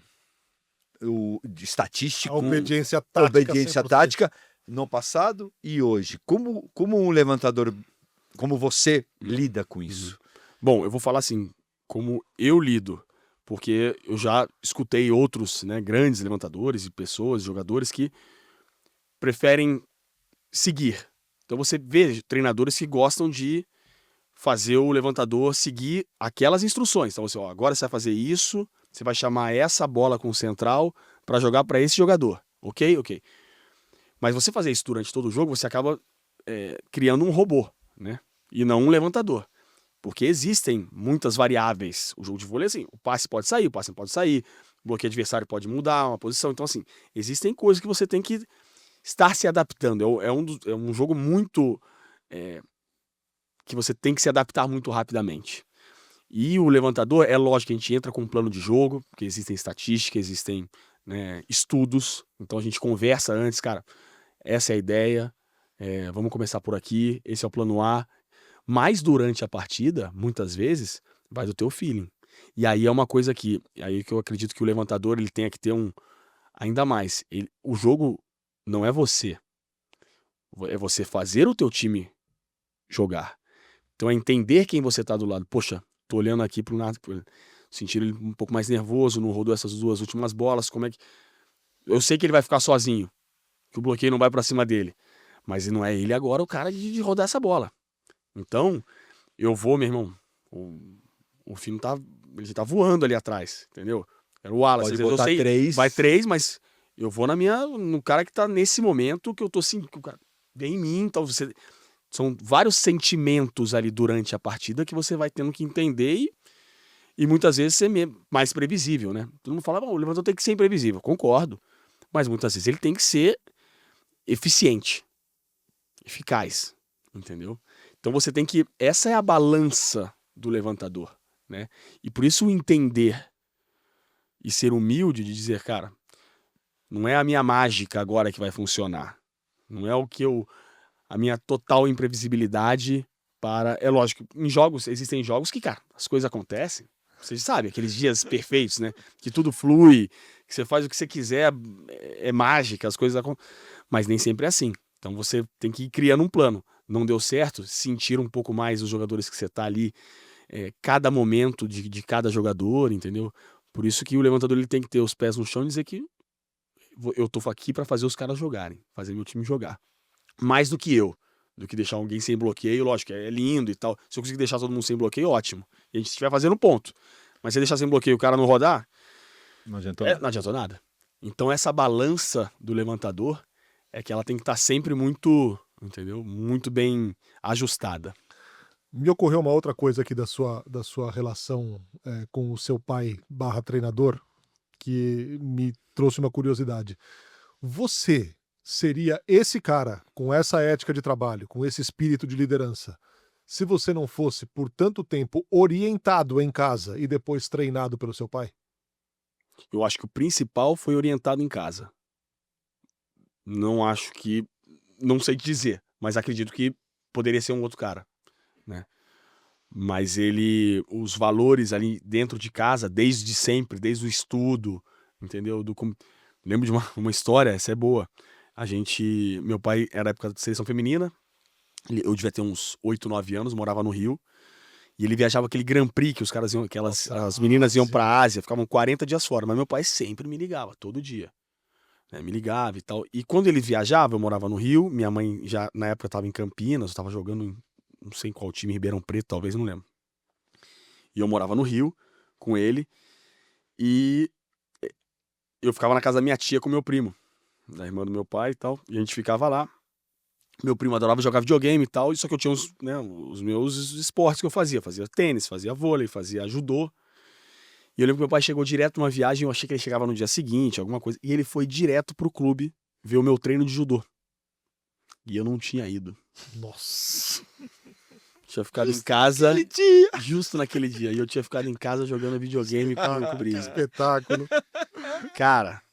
de estatístico, A obediência tática. obediência 100%. tática no passado e hoje? Como um levantador, como você lida com isso? Bom, eu vou falar assim, como eu lido, porque eu já escutei outros, né, grandes levantadores e pessoas, jogadores que preferem seguir. Então você vê treinadores que gostam de fazer o levantador seguir aquelas instruções. Então você, ó, agora você vai fazer isso, você vai chamar essa bola com o central para jogar para esse jogador. Ok? Ok. Mas você fazer isso durante todo o jogo, você acaba criando um robô, né? E não um levantador. Porque existem muitas variáveis. O jogo de vôlei, assim, o passe pode sair, o passe não pode sair, o bloqueio adversário pode mudar uma posição. Então, assim, existem coisas que você tem que estar se adaptando. É um jogo muito... que você tem que se adaptar muito rapidamente. E o levantador, é lógico que a gente entra com um plano de jogo, porque existem estatísticas, existem, né, estudos. Então a gente conversa antes, cara, essa é a ideia, vamos começar por aqui, esse é o plano A. Mas durante a partida, muitas vezes, vai do teu feeling. E aí é uma coisa que eu acredito que o levantador ele tenha que ter ainda mais. O jogo não é você. É você fazer o teu time jogar. Então é entender quem você tá do lado. Poxa, tô olhando aqui pro Nath, sentir ele um pouco mais nervoso, não rodou essas 2 últimas bolas, como é que... Eu sei que ele vai ficar sozinho, que o bloqueio não vai pra cima dele, mas não é ele agora o cara de rodar essa bola. Então, eu vou, meu irmão, o filme ele tá voando ali atrás, entendeu? Era o Wallace, Pode às vezes eu botar sei, 3. vai 3, mas eu vou no cara que tá nesse momento que eu tô assim, que o cara vem em mim, então são vários sentimentos ali durante a partida que você vai tendo que entender e muitas vezes ser mais previsível, né? Todo mundo fala, o levantador tem que ser imprevisível. Concordo. Mas muitas vezes ele tem que ser eficiente, eficaz, entendeu? Então você tem que... Essa é a balança do levantador, né? E por isso entender e ser humilde de dizer, cara, não é a minha mágica agora que vai funcionar. Não é a minha total imprevisibilidade para... É lógico, existem jogos que, cara, as coisas acontecem. Você sabe, aqueles dias perfeitos, né? Que tudo flui, que você faz o que você quiser, é mágica, as coisas acontecem. Mas nem sempre é assim. Então você tem que ir criando um plano. Não deu certo, sentir um pouco mais os jogadores que você tá ali, cada momento de cada jogador, entendeu? Por isso que o levantador ele tem que ter os pés no chão e dizer que eu tô aqui para fazer os caras jogarem, fazer meu time jogar. Mais do que deixar alguém sem bloqueio, lógico, é lindo e tal. Se eu conseguir deixar todo mundo sem bloqueio, ótimo. E a gente estiver fazendo ponto. Mas se deixar sem bloqueio e o cara não rodar, Não adiantou nada. não adiantou nada. Então essa balança do levantador é que ela tem que estar sempre muito, entendeu? Muito bem ajustada. Me ocorreu uma outra coisa aqui da sua relação com o seu pai /treinador, que me trouxe uma curiosidade. Você seria esse cara, com essa ética de trabalho, com esse espírito de liderança, se você não fosse, por tanto tempo, orientado em casa e depois treinado pelo seu pai? Eu acho que o principal foi orientado em casa. Não acho que... Não sei te dizer, mas acredito que poderia ser um outro cara, né? Mas os valores ali dentro de casa, desde sempre, desde o estudo, entendeu? Lembro de uma história, essa é boa. Meu pai era da época da seleção feminina, eu devia ter uns 8, 9 anos, morava no Rio, e ele viajava aquele Grand Prix que os caras iam, as meninas iam pra Ásia, ficavam 40 dias fora, mas meu pai sempre me ligava, todo dia. né, me ligava e tal. E quando ele viajava, eu morava no Rio, minha mãe já na época estava em Campinas, eu estava jogando em não sei em qual time, Ribeirão Preto, talvez, não lembro. E eu morava no Rio com ele e eu ficava na casa da minha tia com meu primo, da irmã do meu pai e tal, e a gente ficava lá. Meu primo adorava jogar videogame e tal, só que eu tinha os meus esportes que eu fazia. Fazia tênis, fazia vôlei, fazia judô. E eu lembro que meu pai chegou direto numa viagem, eu achei que ele chegava no dia seguinte, alguma coisa. E ele foi direto pro clube ver o meu treino de judô. E eu não tinha ido. Nossa. Tinha ficado em casa justo naquele dia. E eu tinha ficado em casa jogando videogame com o Brisa. Espetáculo. Cara,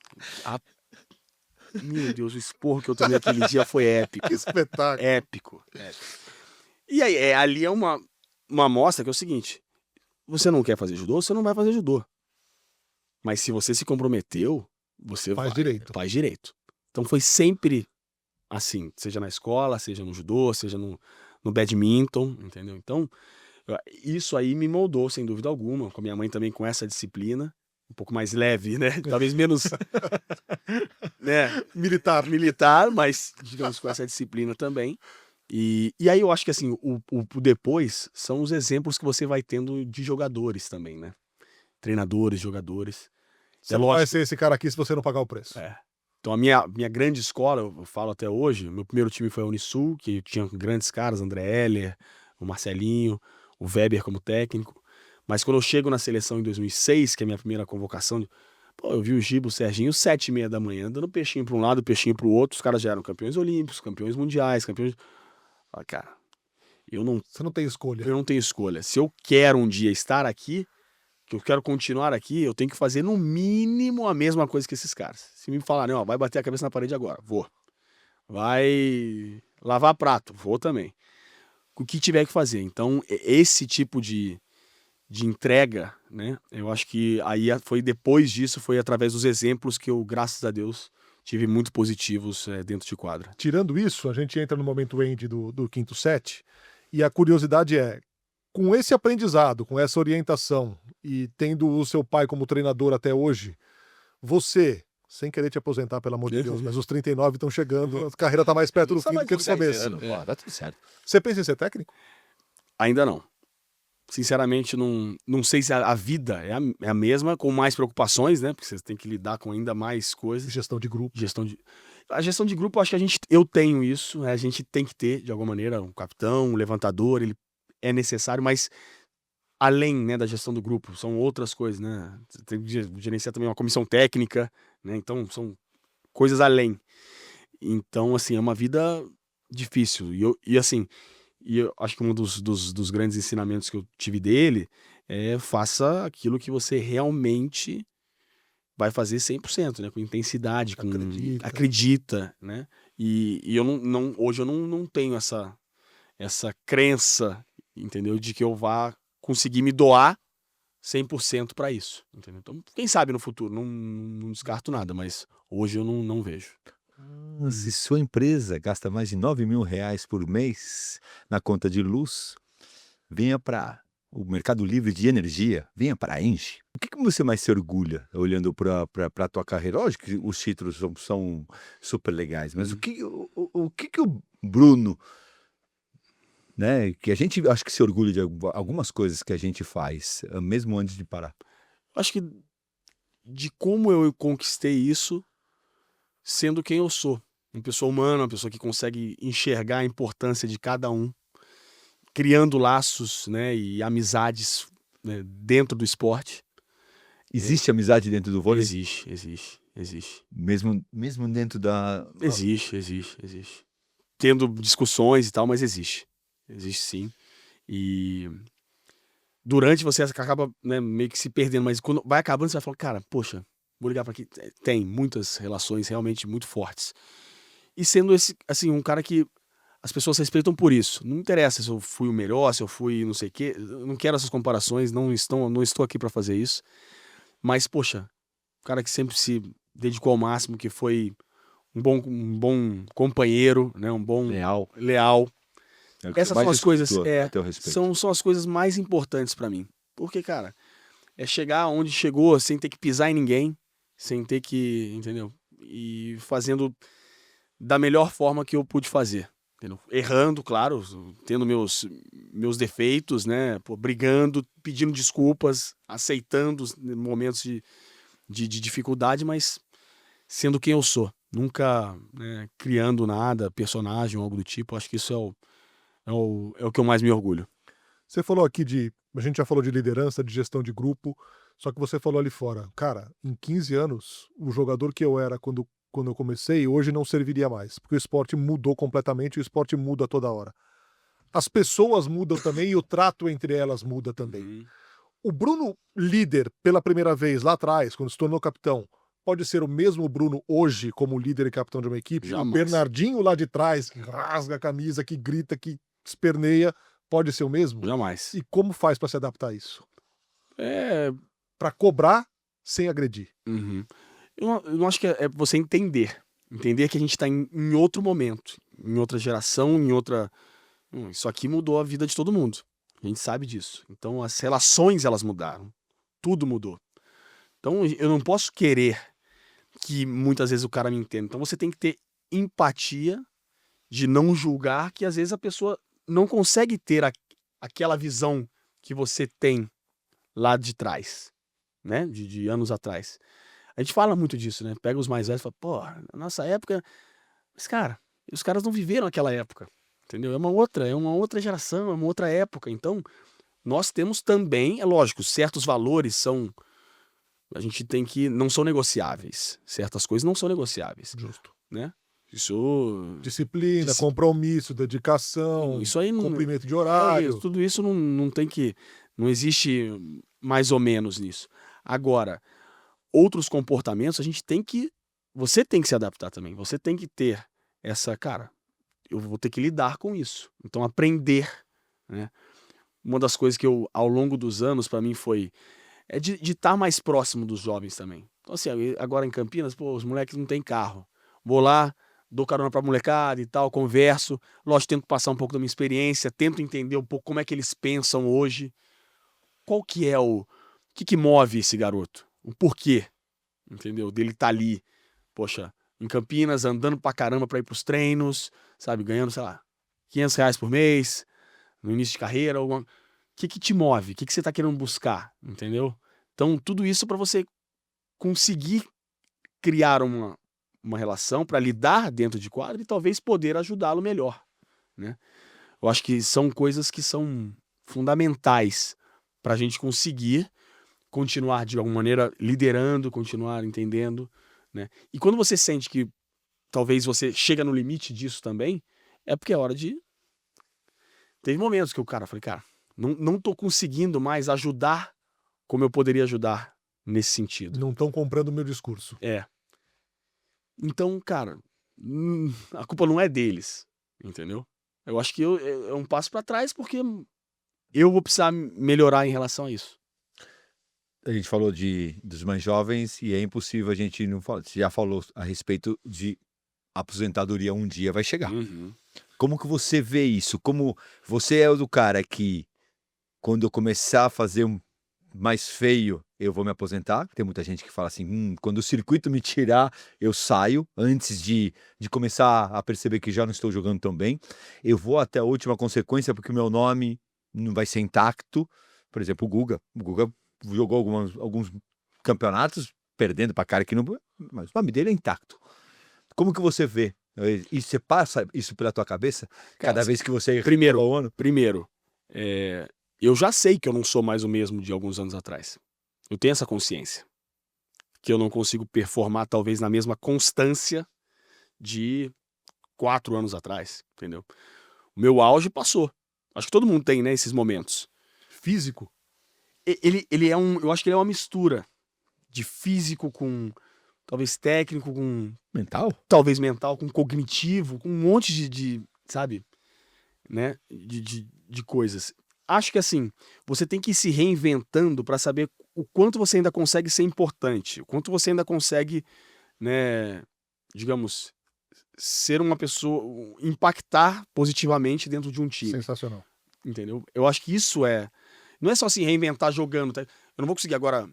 meu Deus, o esporro que eu tomei aquele dia foi épico. Que espetáculo. Épico. E aí, ali é uma amostra que é o seguinte: você não quer fazer judô, você não vai fazer judô. Mas se você se comprometeu, você Faz direito. faz direito. Então foi sempre assim, seja na escola, seja no judô, seja no badminton, entendeu? Então, isso aí me moldou, sem dúvida alguma, com a minha mãe também com essa disciplina, um pouco mais leve, né? Talvez menos né? militar, mas digamos com essa disciplina também. E aí eu acho que assim, o depois são os exemplos que você vai tendo de jogadores também, né? Treinadores, jogadores. Você não vai ser esse cara aqui se você não pagar o preço. Então a minha grande escola, eu falo até hoje, meu primeiro time foi a Unisul, que tinha grandes caras, André Heller, o Marcelinho, o Weber como técnico. Mas quando eu chego na seleção em 2006, que é a minha primeira convocação, eu vi o Giba, o Serginho, 7h30 da manhã, dando peixinho para um lado, peixinho para o outro. Os caras já eram campeões olímpicos, campeões mundiais, campeões... cara, Você não tem escolha. Eu não tenho escolha. Se eu quero um dia estar aqui, que eu quero continuar aqui, eu tenho que fazer no mínimo a mesma coisa que esses caras. Se me falarem, vai bater a cabeça na parede agora, vou. Vai lavar prato, vou também. O que tiver que fazer. Então, esse tipo de entrega, né? Eu acho que aí foi depois disso, foi através dos exemplos que eu, graças a Deus, tive muito positivos dentro de quadra. Tirando isso, a gente entra no momento end do quinto set, e a curiosidade é, com esse aprendizado, com essa orientação, e tendo o seu pai como treinador até hoje, você, sem querer te aposentar, pelo amor de Deus, mas os 39 estão chegando, a carreira está mais perto do fim do que do começo. Tá tudo certo. Você pensa em ser técnico? Ainda não. Sinceramente, não sei se a vida é a mesma, com mais preocupações, né? Porque você tem que lidar com ainda mais coisas. Gestão de grupo. A gestão de grupo, eu acho que eu tenho isso, né? A gente tem que ter, de alguma maneira, um capitão, um levantador, ele é necessário, mas além, né, da gestão do grupo, são outras coisas, né? Você tem que gerenciar também uma comissão técnica, né? Então, são coisas além. Então, assim, é uma vida difícil. E eu acho que um dos grandes ensinamentos que eu tive dele é faça aquilo que você realmente vai fazer 100%, né? Com intensidade, acredita, né? E eu hoje eu não tenho essa crença, entendeu? De que eu vá conseguir me doar 100% para isso, entendeu? Então, quem sabe no futuro, não descarto nada, mas hoje eu não vejo. Se sua empresa gasta mais de R$9.000 por mês na conta de luz, venha para o Mercado Livre de Energia, venha para a Engie. O que você mais se orgulha olhando para a tua carreira? Lógico que os títulos são super legais, mas o que o Bruno, né, que a gente acho que se orgulha de algumas coisas que a gente faz, mesmo antes de parar? Acho que de como eu conquistei isso sendo quem eu sou. Uma pessoa humana, uma pessoa que consegue enxergar a importância de cada um, criando laços, né, e amizades, né, dentro do esporte. Existe amizade dentro do vôlei? Existe. Mesmo dentro da... Existe. Tendo discussões e tal, mas existe. Existe sim. E durante você acaba, né, meio que se perdendo, mas quando vai acabando você vai falar, cara, poxa, vou ligar para aqui. Tem muitas relações realmente muito fortes. E sendo assim, um cara que as pessoas respeitam por isso. Não interessa se eu fui o melhor, se eu fui não sei o quê. Eu não quero essas comparações, não estou aqui para fazer isso. Mas, poxa, um cara que sempre se dedicou ao máximo, que foi um bom companheiro, né? Um bom leal. Essas são as coisas, são as coisas mais importantes para mim. Porque, cara, é chegar onde chegou sem ter que pisar em ninguém, sem ter que, entendeu? e fazendo da melhor forma que eu pude fazer. Entendeu? Errando, claro, tendo meus defeitos, né? Pô, brigando, pedindo desculpas, aceitando os momentos de dificuldade, mas sendo quem eu sou. Nunca, né, criando nada, personagem ou algo do tipo. Acho que isso é o que eu mais me orgulho. Você falou aqui a gente já falou de liderança, de gestão de grupo, só que você falou ali fora, cara, em 15 anos, o jogador que eu era quando eu comecei, hoje não serviria mais, porque o esporte mudou completamente e o esporte muda toda hora. As pessoas mudam também e o trato entre elas muda também. Uhum. O Bruno líder pela primeira vez lá atrás, quando se tornou capitão, pode ser o mesmo Bruno hoje como líder e capitão de uma equipe? Jamais. O Bernardinho lá de trás, que rasga a camisa, que grita, que esperneia, pode ser o mesmo? Jamais. E como faz para se adaptar a isso? É. Para cobrar sem agredir. Uhum. Eu não acho que é você entender. Entender que a gente está em outro momento, em outra geração, em outra. Isso aqui mudou a vida de todo mundo. A gente sabe disso. Então as relações elas mudaram. Tudo mudou. Então eu não posso querer que muitas vezes o cara me entenda. Então você tem que ter empatia de não julgar que às vezes a pessoa não consegue ter aquela visão que você tem lá de trás, né? De anos atrás. A gente fala muito disso, né? Pega os mais velhos e fala, pô, na nossa época. Mas, cara, os caras não viveram aquela época. Entendeu? É uma outra geração, é uma outra época. Então, nós temos também, é lógico, certos valores são. A gente tem que. Não são negociáveis. Certas coisas não são negociáveis. Justo. Né? Isso. Disciplina, compromisso, dedicação, Isso aí não. cumprimento de horário. Tudo isso não tem que. Não existe mais ou menos nisso. Agora, outros comportamentos a gente tem que. Você tem que se adaptar também. Você tem que ter essa. Cara, eu vou ter que lidar com isso. Então, aprender. Né? Uma das coisas que eu, ao longo dos anos, para mim foi. É de estar mais próximo dos jovens também. Então, assim, agora em Campinas, pô, os moleques não têm carro. Vou lá, dou carona pra molecada e tal, converso. Lógico, tento passar um pouco da minha experiência, tento entender um pouco como é que eles pensam hoje. Qual que é o que move esse garoto? O porquê, entendeu? Dele estar ali, poxa, em Campinas, andando pra caramba pra ir pros treinos, sabe? Ganhando, sei lá, R$500 por mês, no início de carreira. O que te move? O que você tá querendo buscar, entendeu? Então, tudo isso pra você conseguir criar uma relação para lidar dentro de quadro e talvez poder ajudá-lo melhor, né? Eu acho que são coisas que são fundamentais para a gente conseguir continuar de alguma maneira liderando, continuar entendendo, né? E quando você sente que talvez você chega no limite disso também, é porque é hora de... Teve momentos que o cara, falei, cara, não tô conseguindo mais ajudar como eu poderia ajudar nesse sentido. Não estão comprando o meu discurso. É. Então, cara, a culpa não é deles, entendeu? Eu acho que é um passo para trás porque eu vou precisar melhorar em relação a isso. A gente falou dos mais jovens e é impossível a gente não falar. Você já falou a respeito de aposentadoria um dia vai chegar. Uhum. Como que você vê isso? Como você é o do cara que quando eu começar a fazer mais feio, eu vou me aposentar. Tem muita gente que fala assim, quando o circuito me tirar, eu saio, antes de começar a perceber que já não estou jogando tão bem. Eu vou até a última consequência, porque o meu nome não vai ser intacto. Por exemplo, o Guga jogou alguns campeonatos, perdendo para cara que não... Mas o nome dele é intacto. Como que você vê? E você passa isso pela tua cabeça? Cada vez que você... Primeiro, eu já sei que eu não sou mais o mesmo de alguns anos atrás. Eu tenho essa consciência. Que eu não consigo performar talvez na mesma constância de 4 anos atrás, entendeu? O meu auge passou. Acho que todo mundo tem, né, esses momentos. Físico? Ele é eu acho que ele é uma mistura de físico com talvez técnico, com mental? Talvez mental, com cognitivo, com um monte de sabe, né, de coisas. Acho que assim, você tem que ir se reinventando para saber o quanto você ainda consegue ser importante, o quanto você ainda consegue, né, digamos, ser uma pessoa, impactar positivamente dentro de um time. Sensacional. Entendeu? Eu acho que isso não é só assim reinventar jogando, tá? Eu não vou conseguir agora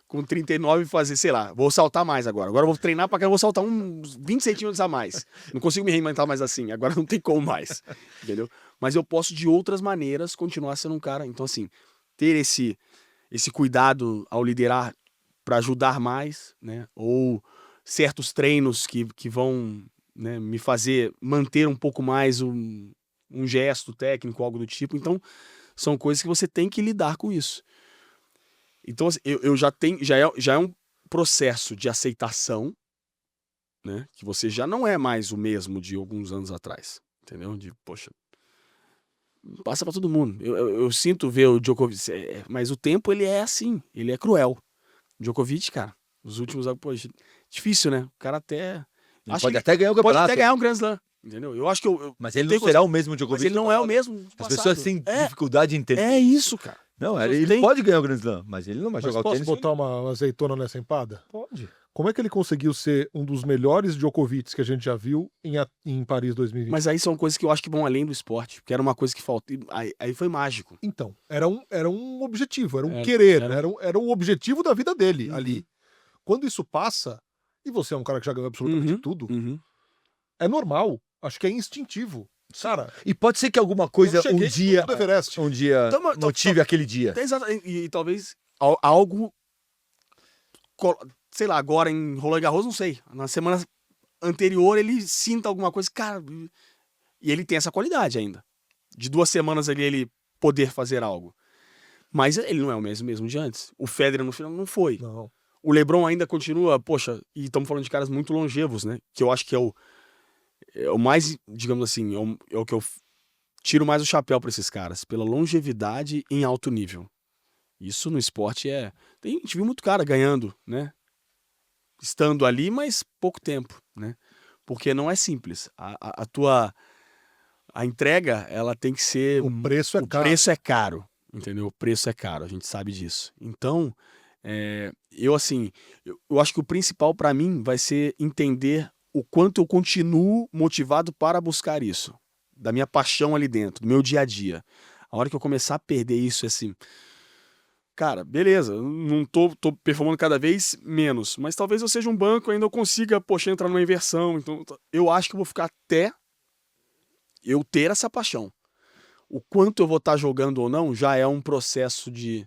com 39 fazer, sei lá, vou saltar mais agora. Agora eu vou treinar pra cá, eu vou saltar uns 20 centímetros a mais. Não consigo me reinventar mais assim, agora não tem como mais, entendeu? Mas eu posso, de outras maneiras, continuar sendo um cara. Então, assim, ter esse cuidado ao liderar para ajudar mais, né? Ou certos treinos que vão, né, me fazer manter um pouco mais um gesto técnico, algo do tipo. Então, são coisas que você tem que lidar com isso. Então, assim, eu já tenho, já é um processo de aceitação, né? Que você já não é mais o mesmo de alguns anos atrás, entendeu? De, poxa, passa pra todo mundo. Eu sinto ver o Djokovic, mas o tempo ele é assim, ele é cruel. Djokovic, cara, os últimos anos, poxa, difícil, né? O cara até Ele acho pode que até ganhar o pode campeonato. até ganhar um Grand Slam, entendeu? Eu acho que Mas ele tenho não será o mesmo mas Djokovic ele do não é o passado. mesmo do As passado. pessoas têm dificuldade em entender. É isso, cara. Não, pessoas ele têm- pode ganhar o Grand Slam, mas ele não vai Mas jogar o posso tênis. botar uma azeitona nessa empada? Pode. Como é que ele conseguiu ser um dos melhores Djokovics que a gente já viu em Paris 2020? Mas aí são coisas que eu acho que vão além do esporte, que era uma coisa que falta. Aí foi mágico. Então, era um objetivo, era um Era- querer, era- era o objetivo da vida dele Uhum. ali. Quando isso passa, e você é um cara que já ganhou absolutamente tudo, Uhum. é normal. Acho que é instintivo. Cara, E pode ser que alguma coisa eu cheguei um dia, no Everest. motive aquele dia. E talvez algo, sei lá, agora em Roland Garros, não sei. Na semana anterior ele sinta alguma coisa, cara. E ele tem essa qualidade ainda. De 2 semanas ali ele poder fazer algo. Mas ele não é o mesmo de antes. O Federer no final não foi. Não. O LeBron ainda continua, poxa, e estamos falando de caras muito longevos, né? Que eu acho que é o mais, digamos assim, é o que eu tiro mais o chapéu para esses caras, pela longevidade em alto nível. Isso no esporte a gente viu muito cara ganhando, né? Estando ali, mas pouco tempo, né? Porque não é simples. A entrega, ela tem que ser... O preço é caro. O preço é caro, entendeu? O preço é caro, a gente sabe disso. Então, eu acho que o principal para mim vai ser entender o quanto eu continuo motivado para buscar isso. Da minha paixão ali dentro, do meu dia a dia. A hora que eu começar a perder isso, assim... Cara, beleza, eu não tô performando cada vez menos, mas talvez eu seja um banco e ainda eu consiga, poxa, entrar numa inversão. Então, eu acho que eu vou ficar até eu ter essa paixão. O quanto eu vou estar jogando ou não já é um processo de,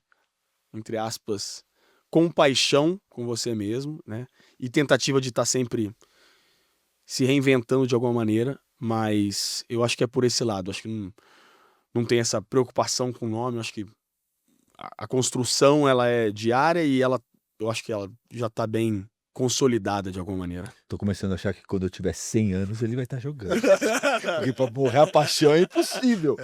entre aspas, compaixão com você mesmo, né? E tentativa de estar sempre se reinventando de alguma maneira, mas eu acho que é por esse lado. Acho que não tem essa preocupação com o nome, acho que a construção ela é diária e eu acho que ela já tá bem consolidada de alguma maneira. Tô começando a achar que quando eu tiver 100 anos ele vai estar jogando. Porque pra morrer a paixão é impossível.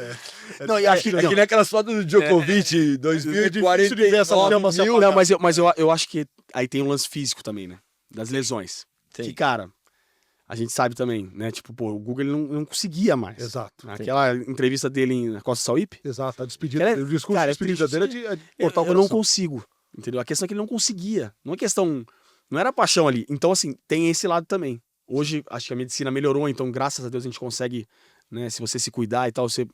Não, e acho que, É que nem aquelas fotos do Djokovic 2040. de ver essa chama se não, mas eu acho que aí tem um lance físico também, né? Das lesões. Sim. Que, cara, a gente sabe também, né? Tipo, pô, o Google ele não conseguia mais. Exato. Aquela entrevista dele na Costa Sauípe, Exato. A despedida, Ela é- o discurso cara, de despedida triste. dele é de cortar o eu não coração. consigo, entendeu? A questão é que ele não conseguia. Não é questão... Não era paixão ali. Então, assim, tem esse lado também. Hoje, acho que a medicina melhorou, então, graças a Deus, a gente consegue, né? Se você se cuidar e tal, você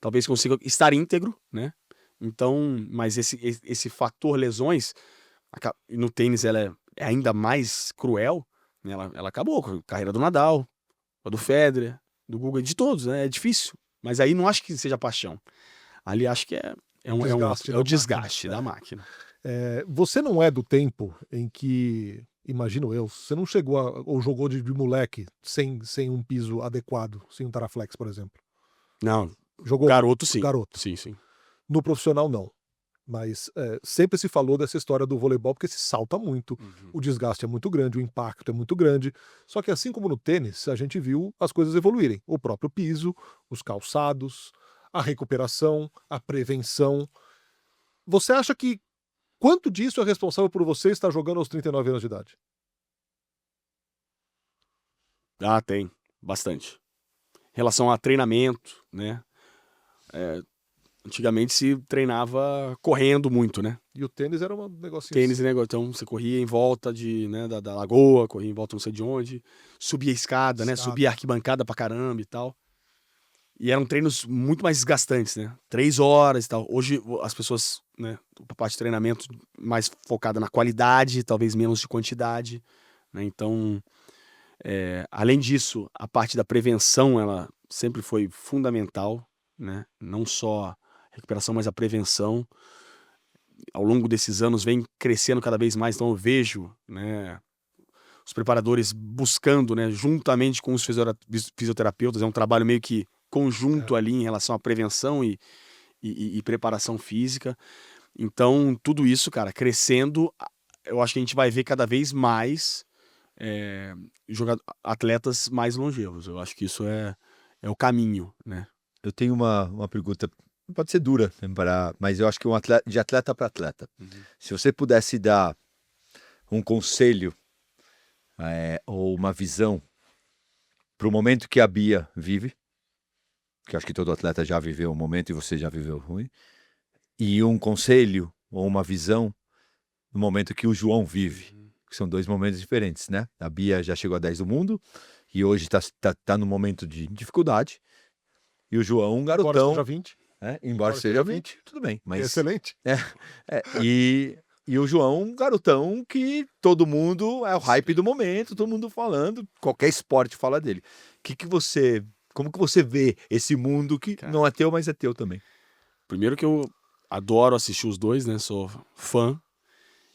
talvez consiga estar íntegro, né? Então, mas esse fator lesões, no tênis ela é ainda mais cruel, né? Ela acabou com a carreira do Nadal, a do Federer, do Guga, de todos, né? É difícil. Mas aí não acho que seja paixão. Ali acho que é o desgaste da máquina. Você não é do tempo em que, imagino eu, você não chegou ou jogou de moleque sem um piso adequado, sem um Taraflex, por exemplo. Não, Jogou garoto sim. garoto. Sim, sim. No profissional, não. Mas sempre se falou dessa história do voleibol porque se salta muito, o desgaste é muito grande, o impacto é muito grande. Só que assim como no tênis, a gente viu as coisas evoluírem. O próprio piso, os calçados, a recuperação, a prevenção. Você acha que quanto disso é responsável por você estar jogando aos 39 anos de idade? Ah, tem. Bastante. Em relação a treinamento, né? Antigamente se treinava correndo muito, né? E o tênis era um negocinho Tênis e negócio. Então você corria em volta da lagoa, corria em volta não sei de onde, subia a escada, né? Escada. Subia a arquibancada pra caramba e tal. E eram treinos muito mais desgastantes, né? 3 horas e tal. Hoje as pessoas, né, a parte de treinamento mais focada na qualidade, talvez menos de quantidade, né? Então, além disso, a parte da prevenção, ela sempre foi fundamental, né? Não só a recuperação, mas a prevenção. Ao longo desses anos vem crescendo cada vez mais, então eu vejo, né, os preparadores buscando, né, juntamente com os fisioterapeutas, é um trabalho meio que conjunto ali em relação à prevenção e preparação física. Então, tudo isso, cara, crescendo, eu acho que a gente vai ver cada vez mais atletas mais longevos. Eu acho que isso é o caminho, né? Eu tenho uma pergunta, pode ser dura, mas eu acho que de atleta para atleta. Se você pudesse dar um conselho ou uma visão para o momento que a Bia vive, que eu acho que todo atleta já viveu um momento e você já viveu ruim, e um conselho ou uma visão no momento que o João vive, que são 2 momentos diferentes, né? A Bia já chegou a 10 do mundo e hoje tá num momento de dificuldade, e o João, um Embora garotão, seja 20. embora seja 20, tudo bem, mas Excelente. e o João, um garotão que todo mundo é o hype do momento, todo mundo falando, qualquer esporte fala dele. Como que você vê esse mundo que Cara, não é teu, mas é teu também? primeiro que eu adoro assistir os dois, né? Sou fã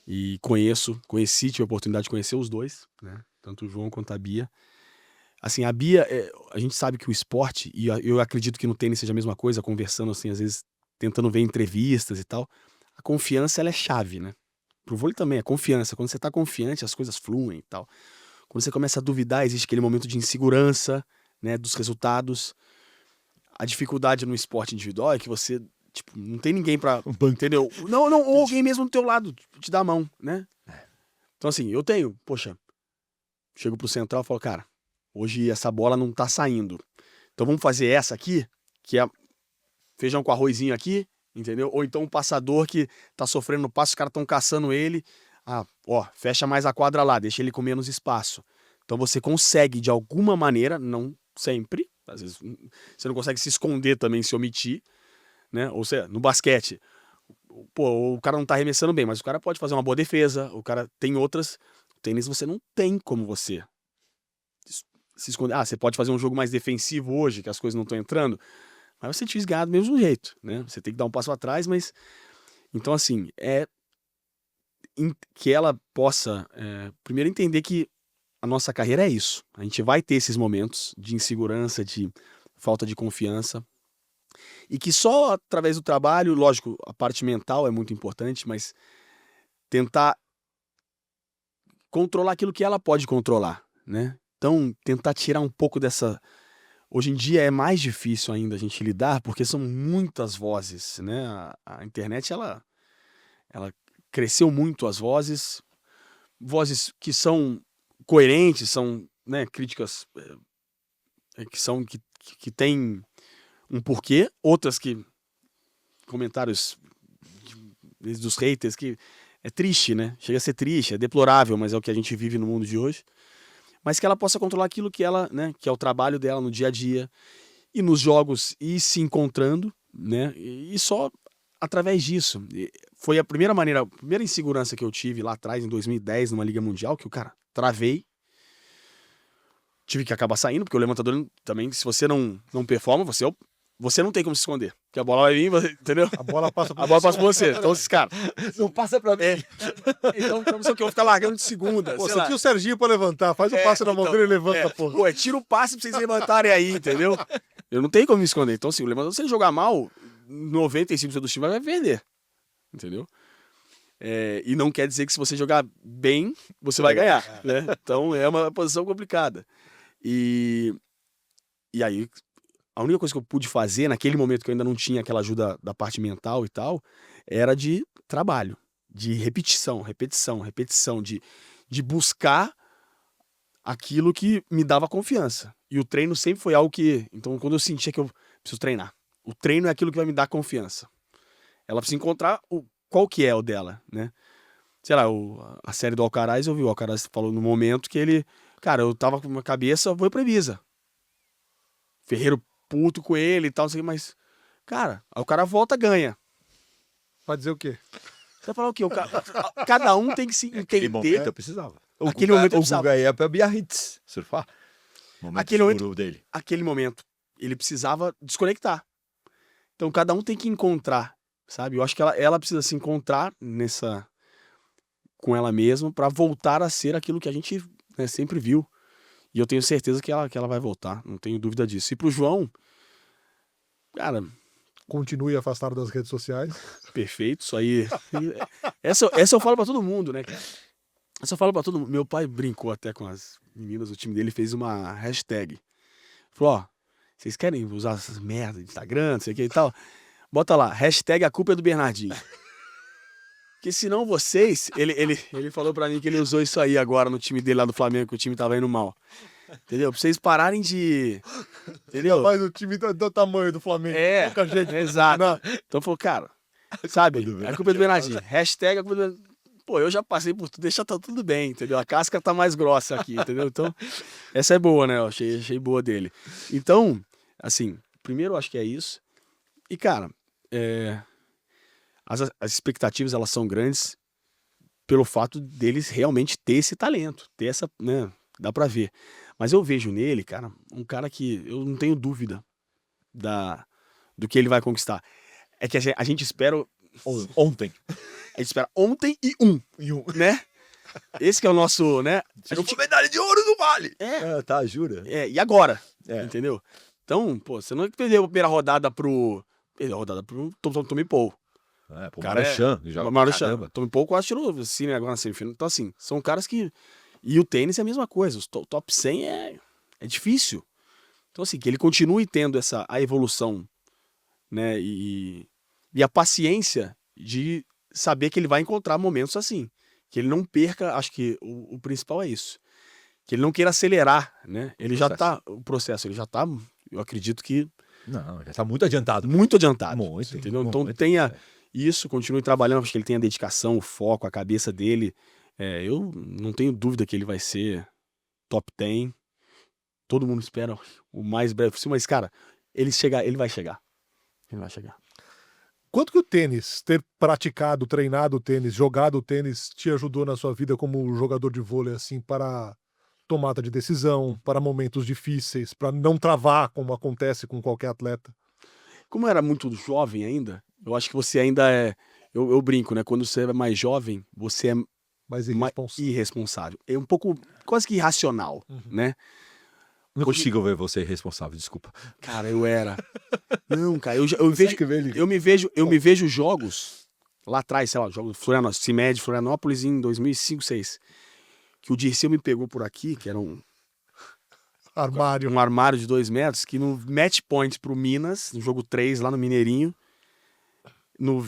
e tive a oportunidade de conhecer os dois, né? Tanto o João quanto a Bia. Assim, a Bia, a gente sabe que o esporte, e eu acredito que no tênis seja a mesma coisa, conversando assim, às vezes tentando ver entrevistas e tal, a confiança ela é chave, né? Pro vôlei também, é confiança. Quando você tá confiante, as coisas fluem e tal. Quando você começa a duvidar, existe aquele momento de insegurança, né, dos resultados. A dificuldade no esporte individual é que você, tipo, não tem ninguém pra, entendeu? Não, ou alguém mesmo do teu lado, te dá a mão, né? Então assim, eu tenho, poxa, chego pro central e falo, cara, hoje essa bola não tá saindo. Então vamos fazer essa aqui, que é feijão com arrozinho aqui, entendeu? Ou então um passador que tá sofrendo no passo, os caras estão caçando ele. Fecha mais a quadra lá, deixa ele com menos espaço. Então você consegue, de alguma maneira, não sempre, às vezes você não consegue se esconder também, se omitir, né? Ou seja, no basquete, pô, o cara não tá arremessando bem, mas o cara pode fazer uma boa defesa, o cara tem outras. O tênis você não tem como você se esconder. Você pode fazer um jogo mais defensivo hoje, que as coisas não estão entrando, mas você te esganha do mesmo jeito, né? Você tem que dar um passo atrás, mas... Então, assim, que ela possa, primeiro, entender que a nossa carreira é isso. A gente vai ter esses momentos de insegurança, de falta de confiança, e que só através do trabalho, lógico, a parte mental é muito importante, mas tentar controlar aquilo que ela pode controlar, né? Então, tentar tirar um pouco dessa... Hoje em dia é mais difícil ainda a gente lidar, porque são muitas vozes, né? A internet, ela cresceu muito as vozes que são coerentes, são, né, críticas que têm um porquê, outras que... comentários dos haters que é triste, né? Chega a ser triste, é deplorável, mas é o que a gente vive no mundo de hoje. Mas que ela possa controlar aquilo que ela, né, que é o trabalho dela no dia a dia e nos jogos, ir se encontrando, né? E só através disso. Foi a primeira insegurança que eu tive lá atrás, em 2010, numa Liga Mundial, que o cara travei. Tive que acabar saindo, porque o levantador também, se você não performa, você não tem como se esconder. Porque a bola vai vir, entendeu? A bola passa por por você. Então, esses caras. Não passa pra mim. Então, não sei o que, eu vou ficar largando de segunda. Pô, você tinha o Serginho pra levantar. Faz o passe na mão dele e levanta, porra. Pô, tira o passe pra vocês levantarem aí, entendeu? Eu não tenho como me esconder. Então, assim, o levantador, se ele jogar mal, 95% do time vai perder. Entendeu? E não quer dizer que se você jogar bem, você vai ganhar, né? Então, é uma posição complicada. E aí, a única coisa que eu pude fazer naquele momento que eu ainda não tinha aquela ajuda da parte mental e tal, era de trabalho, de repetição, de buscar aquilo que me dava confiança. E o treino sempre foi algo que... Então, quando eu sentia que eu preciso treinar, o treino é aquilo que vai me dar confiança. Ela precisa encontrar qual que é o dela, né? Sei lá, a série do Alcaraz, eu vi o Alcaraz falou no momento que ele... Cara, eu tava com uma cabeça, vou pra Ibiza. Ferreiro puto com ele e tal, não sei o quê, mas, cara, aí o cara volta, ganha. Vai dizer o quê? Você vai falar o quê? Cada um tem que se Aquele momento entender. eu precisava. Aquele momento eu O precisava. Guga ia pra Biarritz surfar. Momento Aquele momento- escuro dele. Aquele momento, ele precisava desconectar. Então, cada um tem que encontrar, sabe? Eu acho que ela precisa se encontrar com ela mesma pra voltar a ser aquilo que a gente, né, sempre viu. E eu tenho certeza que ela vai voltar, não tenho dúvida disso. E pro João, cara, Continue afastado das redes sociais. perfeito, isso aí. Essa eu falo pra todo mundo, né, cara? Essa eu falo pra todo mundo. Meu pai brincou até com as meninas do time dele, fez uma hashtag. Falou, ó, vocês querem usar essas merdas de Instagram, não sei o que e tal? Bota lá, hashtag a culpa é do Bernardinho. Porque senão vocês... Ele falou pra mim que ele usou isso aí agora no time dele lá do Flamengo, que o time tava indo mal. Entendeu? Pra vocês pararem de... Entendeu? Mas o time do tamanho do Flamengo. É, Pouca gente. exato. Não. Então falou, cara, sabe? A culpa é do Bernardinho. Hashtag a culpa é do Bernardinho. Pô, eu já passei por tudo, deixa tá tudo bem, entendeu? A casca tá mais grossa aqui, entendeu? Então, essa é boa, né? Eu achei boa dele. Então, assim, primeiro eu acho que é isso. E, cara, as expectativas, elas são grandes pelo fato deles realmente ter esse talento, ter essa, né? Dá pra ver. Mas eu vejo nele, cara, um cara que eu não tenho dúvida do que ele vai conquistar. É que a gente espera... Ontem. A gente espera ontem e um, né? Esse que é o nosso, né? A gente... medalha de ouro no Vale. É, Tá, jura? e agora? É. Entendeu? Então, pô, você não perdeu a primeira rodada pro... Perdeu a rodada pro Tommy Paul. É, pô, Cara, Marchand, joga pra Marchand. caramba. Tommy Paul quase tirou assim, né, agora na semifinal. Então, assim, são caras que... E o tênis é a mesma coisa. Os top 100 é difícil. Então, assim, que ele continue tendo a evolução, né? E a paciência de saber que ele vai encontrar momentos assim. Que ele não perca, acho que o principal é isso. Que ele não queira acelerar, né? Ele já tá, o processo, ele já tá, eu acredito que Não, já tá muito adiantado. muito adiantado. Muito, Entendeu? Então muito. tenha isso, continue trabalhando, acho que ele tem a dedicação, o foco, a cabeça dele. Eu não tenho dúvida que ele vai ser top 10. Todo mundo espera o mais breve possível, mas, cara, ele vai chegar. Ele vai chegar. Quanto que o tênis, ter praticado, treinado o tênis, jogado o tênis, te ajudou na sua vida como jogador de vôlei, assim, para tomada de decisão, para momentos difíceis, para não travar, como acontece com qualquer atleta? Como eu era muito jovem ainda, eu acho que você ainda é... Eu brinco, né? Quando você é mais jovem, você é Mas mais irresponsável. É um pouco, quase que irracional, né? Não consigo ver você responsável, desculpa. Cara, eu era. Não, cara, eu me vejo jogos lá atrás, sei lá, jogos Florianópolis, CIMED, Florianópolis em 2005, 2006. Que o Dirceu me pegou por aqui, que era um armário de 2 metros, que no match point pro Minas, no jogo 3, lá no Mineirinho, no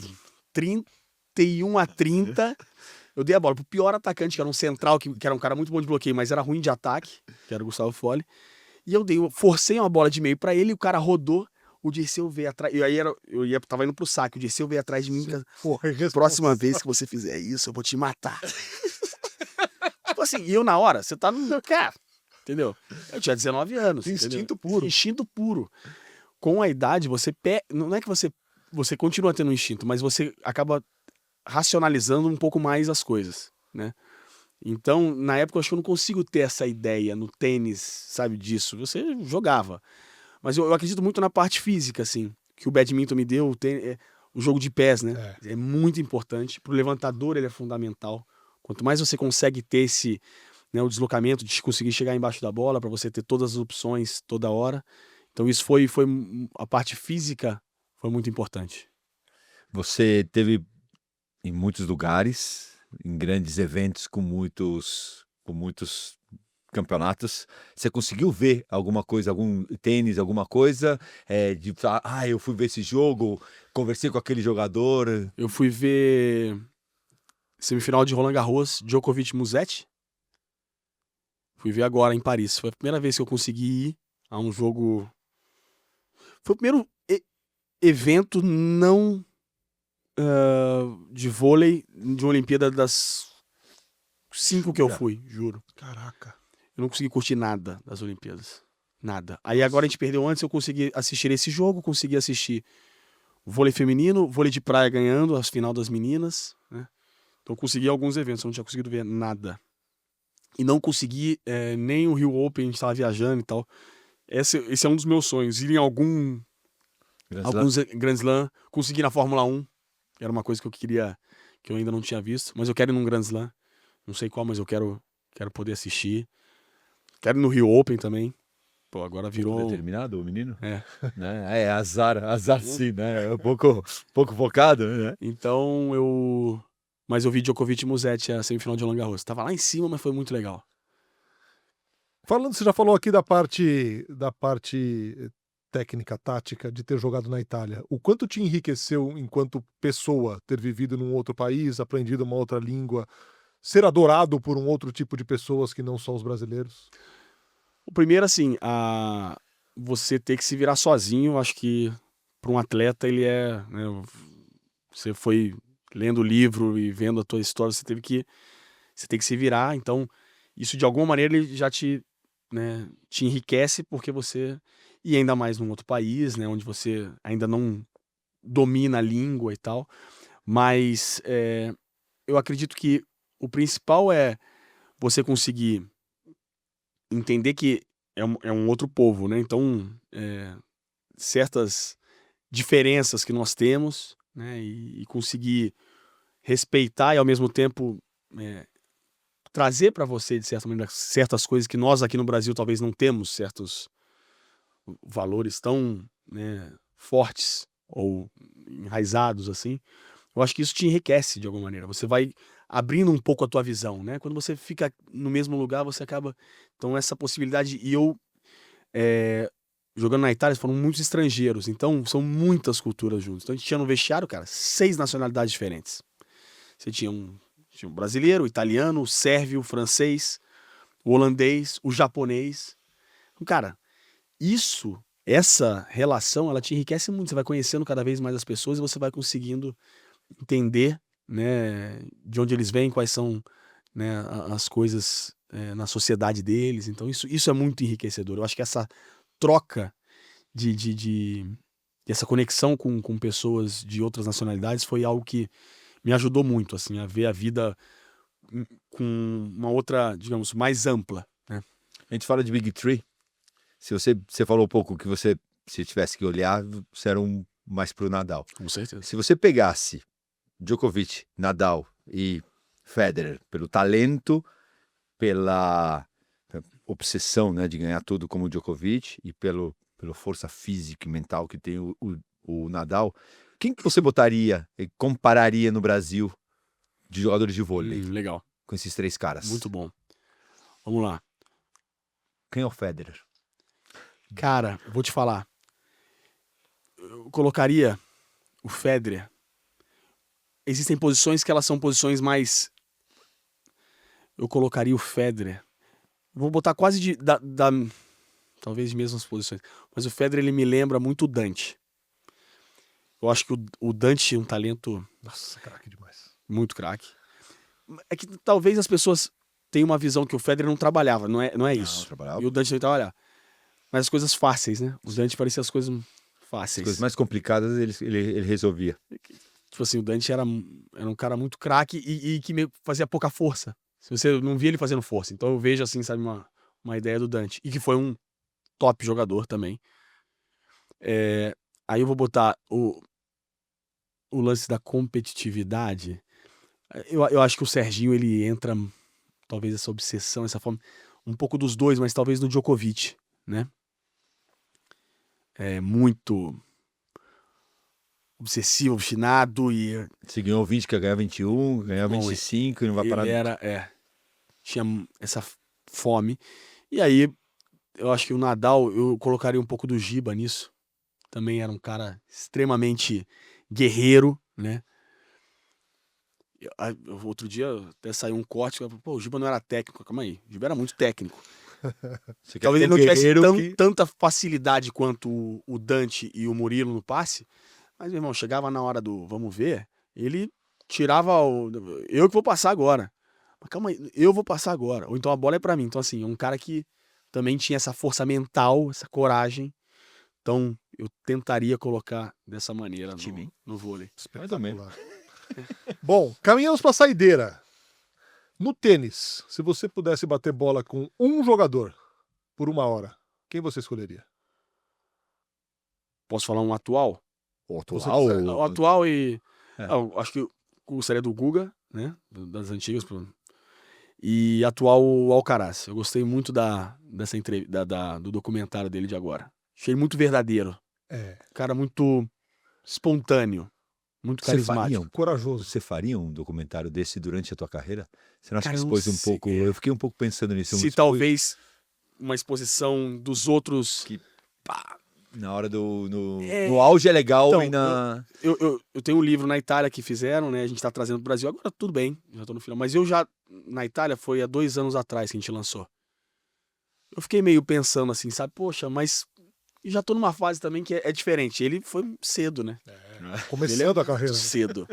31-30, eu dei a bola pro pior atacante, que era um central, que era um cara muito bom de bloqueio, mas era ruim de ataque, que era o Gustavo Fole. E eu forcei uma bola de meio pra ele, o cara rodou, o Dirceu veio atrás, e aí tava indo pro saque, o Dirceu veio atrás de mim, próxima vez que você fizer isso, eu vou te matar. Tipo assim, e eu na hora, você tá no... Cara, entendeu? Eu tinha 19 anos. Instinto puro. Instinto puro. Com a idade, não é que você continua tendo um instinto, mas você acaba racionalizando um pouco mais as coisas, né? Então, na época, eu acho que eu não consigo ter essa ideia no tênis, sabe, disso. Você jogava. Mas eu acredito muito na parte física, assim, que o badminton me deu, o jogo de pés, né? É muito importante. Pro levantador, ele é fundamental. Quanto mais você consegue ter esse, né, o deslocamento de conseguir chegar embaixo da bola, para você ter todas as opções toda hora. Então, isso foi a parte física foi muito importante. Você teve em muitos lugares, em grandes eventos com muitos campeonatos. Você conseguiu ver alguma coisa, algum tênis, alguma coisa? De falar, eu fui ver esse jogo, conversei com aquele jogador. Eu fui ver semifinal de Roland Garros, Djokovic Musetti. Fui ver agora em Paris. Foi a primeira vez que eu consegui ir a um jogo. Foi o primeiro evento não de vôlei de uma Olimpíada das 5 que eu fui, juro. Caraca. Eu não consegui curtir nada das Olimpíadas. Nada. Aí agora a gente perdeu antes, eu consegui assistir esse jogo, consegui assistir vôlei feminino, vôlei de praia ganhando, as final das meninas, né? Então eu consegui alguns eventos, eu não tinha conseguido ver nada. E não consegui nem o Rio Open, a gente tava viajando e tal. Esse é um dos meus sonhos, ir em alguns Grand Slam, conseguir na Fórmula 1, que era uma coisa que eu queria, que eu ainda não tinha visto, mas eu quero ir num Grand Slam, não sei qual, mas eu quero poder assistir. Quero ir no Rio Open também. Pô, agora virou... Determinado o menino? É. Né? É azar sim, né? É um pouco focado, né? Então Mas eu vi Djokovic e Musetti a semifinal de Roland Garros. Tava lá em cima, mas foi muito legal. Você já falou aqui da parte técnica, tática, de ter jogado na Itália. O quanto te enriqueceu enquanto pessoa ter vivido num outro país, aprendido uma outra língua, ser adorado por um outro tipo de pessoas que não só os brasileiros? O primeiro, assim, você ter que se virar sozinho, acho que para um atleta ele né, você foi lendo o livro e vendo a tua história, você tem que se virar. Então, isso de alguma maneira ele já te enriquece, porque você, e ainda mais num outro país, né, onde você ainda não domina a língua e tal. Mas eu acredito que o principal é você conseguir entender que é um outro povo, né? Então, certas diferenças que nós temos, né? E conseguir respeitar e ao mesmo tempo trazer para você, de certa maneira, certas coisas que nós aqui no Brasil talvez não temos, certos valores tão, né, fortes ou enraizados assim. Eu acho que isso te enriquece de alguma maneira. Você vai abrindo um pouco a tua visão, né? Quando você fica no mesmo lugar, você acaba... Então, essa possibilidade... E eu, jogando na Itália, foram muitos estrangeiros. Então, são muitas culturas juntas. Então, a gente tinha no vestiário, cara, 6 nacionalidades diferentes. Você tinha um brasileiro, o italiano, o sérvio, o francês, o holandês, o japonês. Então, cara, essa relação, ela te enriquece muito. Você vai conhecendo cada vez mais as pessoas e você vai conseguindo entender, né, de onde eles vêm, quais são, né, as coisas na sociedade deles. Então isso é muito enriquecedor. Eu acho que essa troca essa conexão com pessoas de outras nacionalidades foi algo que me ajudou muito, assim, a ver a vida com uma outra, digamos, mais ampla, né? A gente fala de Big Three. Se você falou um pouco que você, se tivesse que olhar, você era mais pro Nadal. Com certeza. Se você pegasse Djokovic, Nadal e Federer pelo talento, pela obsessão, né, de ganhar tudo como o Djokovic e pela força física e mental que tem o Nadal, quem que você botaria e compararia no Brasil de jogadores de vôlei Legal. com esses 3 caras? Muito bom. Vamos lá. Quem é o Federer? Cara, vou te falar. Eu colocaria o Federer. Existem posições que elas são posições mais... Eu colocaria o Federer. Vou botar quase talvez de mesmas posições. Mas o Federer, ele me lembra muito o Dante. Eu acho que o Dante tinha um talento... Nossa, craque demais. Muito craque. É que talvez as pessoas tenham uma visão que o Federer não trabalhava. Não é isso. Não trabalhava. E o Dante também trabalhava. Mas as coisas fáceis, né? O Dante parecia as coisas fáceis. As coisas mais complicadas ele resolvia. Tipo assim, o Dante era um cara muito craque e que fazia pouca força. Se você não via ele fazendo força. Então eu vejo assim, sabe, uma ideia do Dante. E que foi um top jogador também. Aí eu vou botar o lance da competitividade. Eu acho que o Serginho, ele entra, talvez essa obsessão, essa forma, um pouco dos dois, mas talvez no Djokovic, né? É muito obsessivo, obstinado e... Se ganhou 20, quer ganhar 21, ganhar 25 e não vai parar. Ele tinha essa fome. E aí, eu acho que o Nadal, eu colocaria um pouco do Giba nisso. Também era um cara extremamente guerreiro, né? Outro dia até saiu um corte, pô, o Giba não era técnico. Calma aí, o Giba era muito técnico. Talvez ele não tivesse tanta facilidade quanto o Dante e o Murilo no passe, mas, meu irmão, chegava na hora do vamos ver, ele tirava eu que vou passar agora. Mas calma aí, eu vou passar agora. Ou então a bola é pra mim. Então, assim, é um cara que também tinha essa força mental, essa coragem. Então, eu tentaria colocar dessa maneira Time, hein? no vôlei. Mais ou menos. Bom, caminhamos para a saideira. No tênis, se você pudesse bater bola com um jogador por 1 hora, quem você escolheria? Posso falar um atual? O Você atual, quiser. O atual e... É. Eu acho que eu gostaria do Guga, né? Das antigas. E atual o Alcaraz. Eu gostei muito dessa do documentário dele de agora. Achei muito verdadeiro. É, Cara muito espontâneo. Muito Você carismático. corajoso. Você faria um documentário desse durante a tua carreira? Você não acha Cara, que eu não expôs um sei. pouco? Eu fiquei um pouco pensando nisso. Se talvez uma exposição dos outros... Que- Pá, Na hora no É, auge é legal então, e na... eu tenho um livro na Itália que fizeram, né? A gente tá trazendo pro Brasil. Agora tudo bem, já tô no final. Mas eu já, na Itália, foi há 2 anos atrás que a gente lançou. Eu fiquei meio pensando assim, sabe? Poxa, mas já tô numa fase também que é diferente. Ele foi cedo, né? Começando a carreira. Cedo.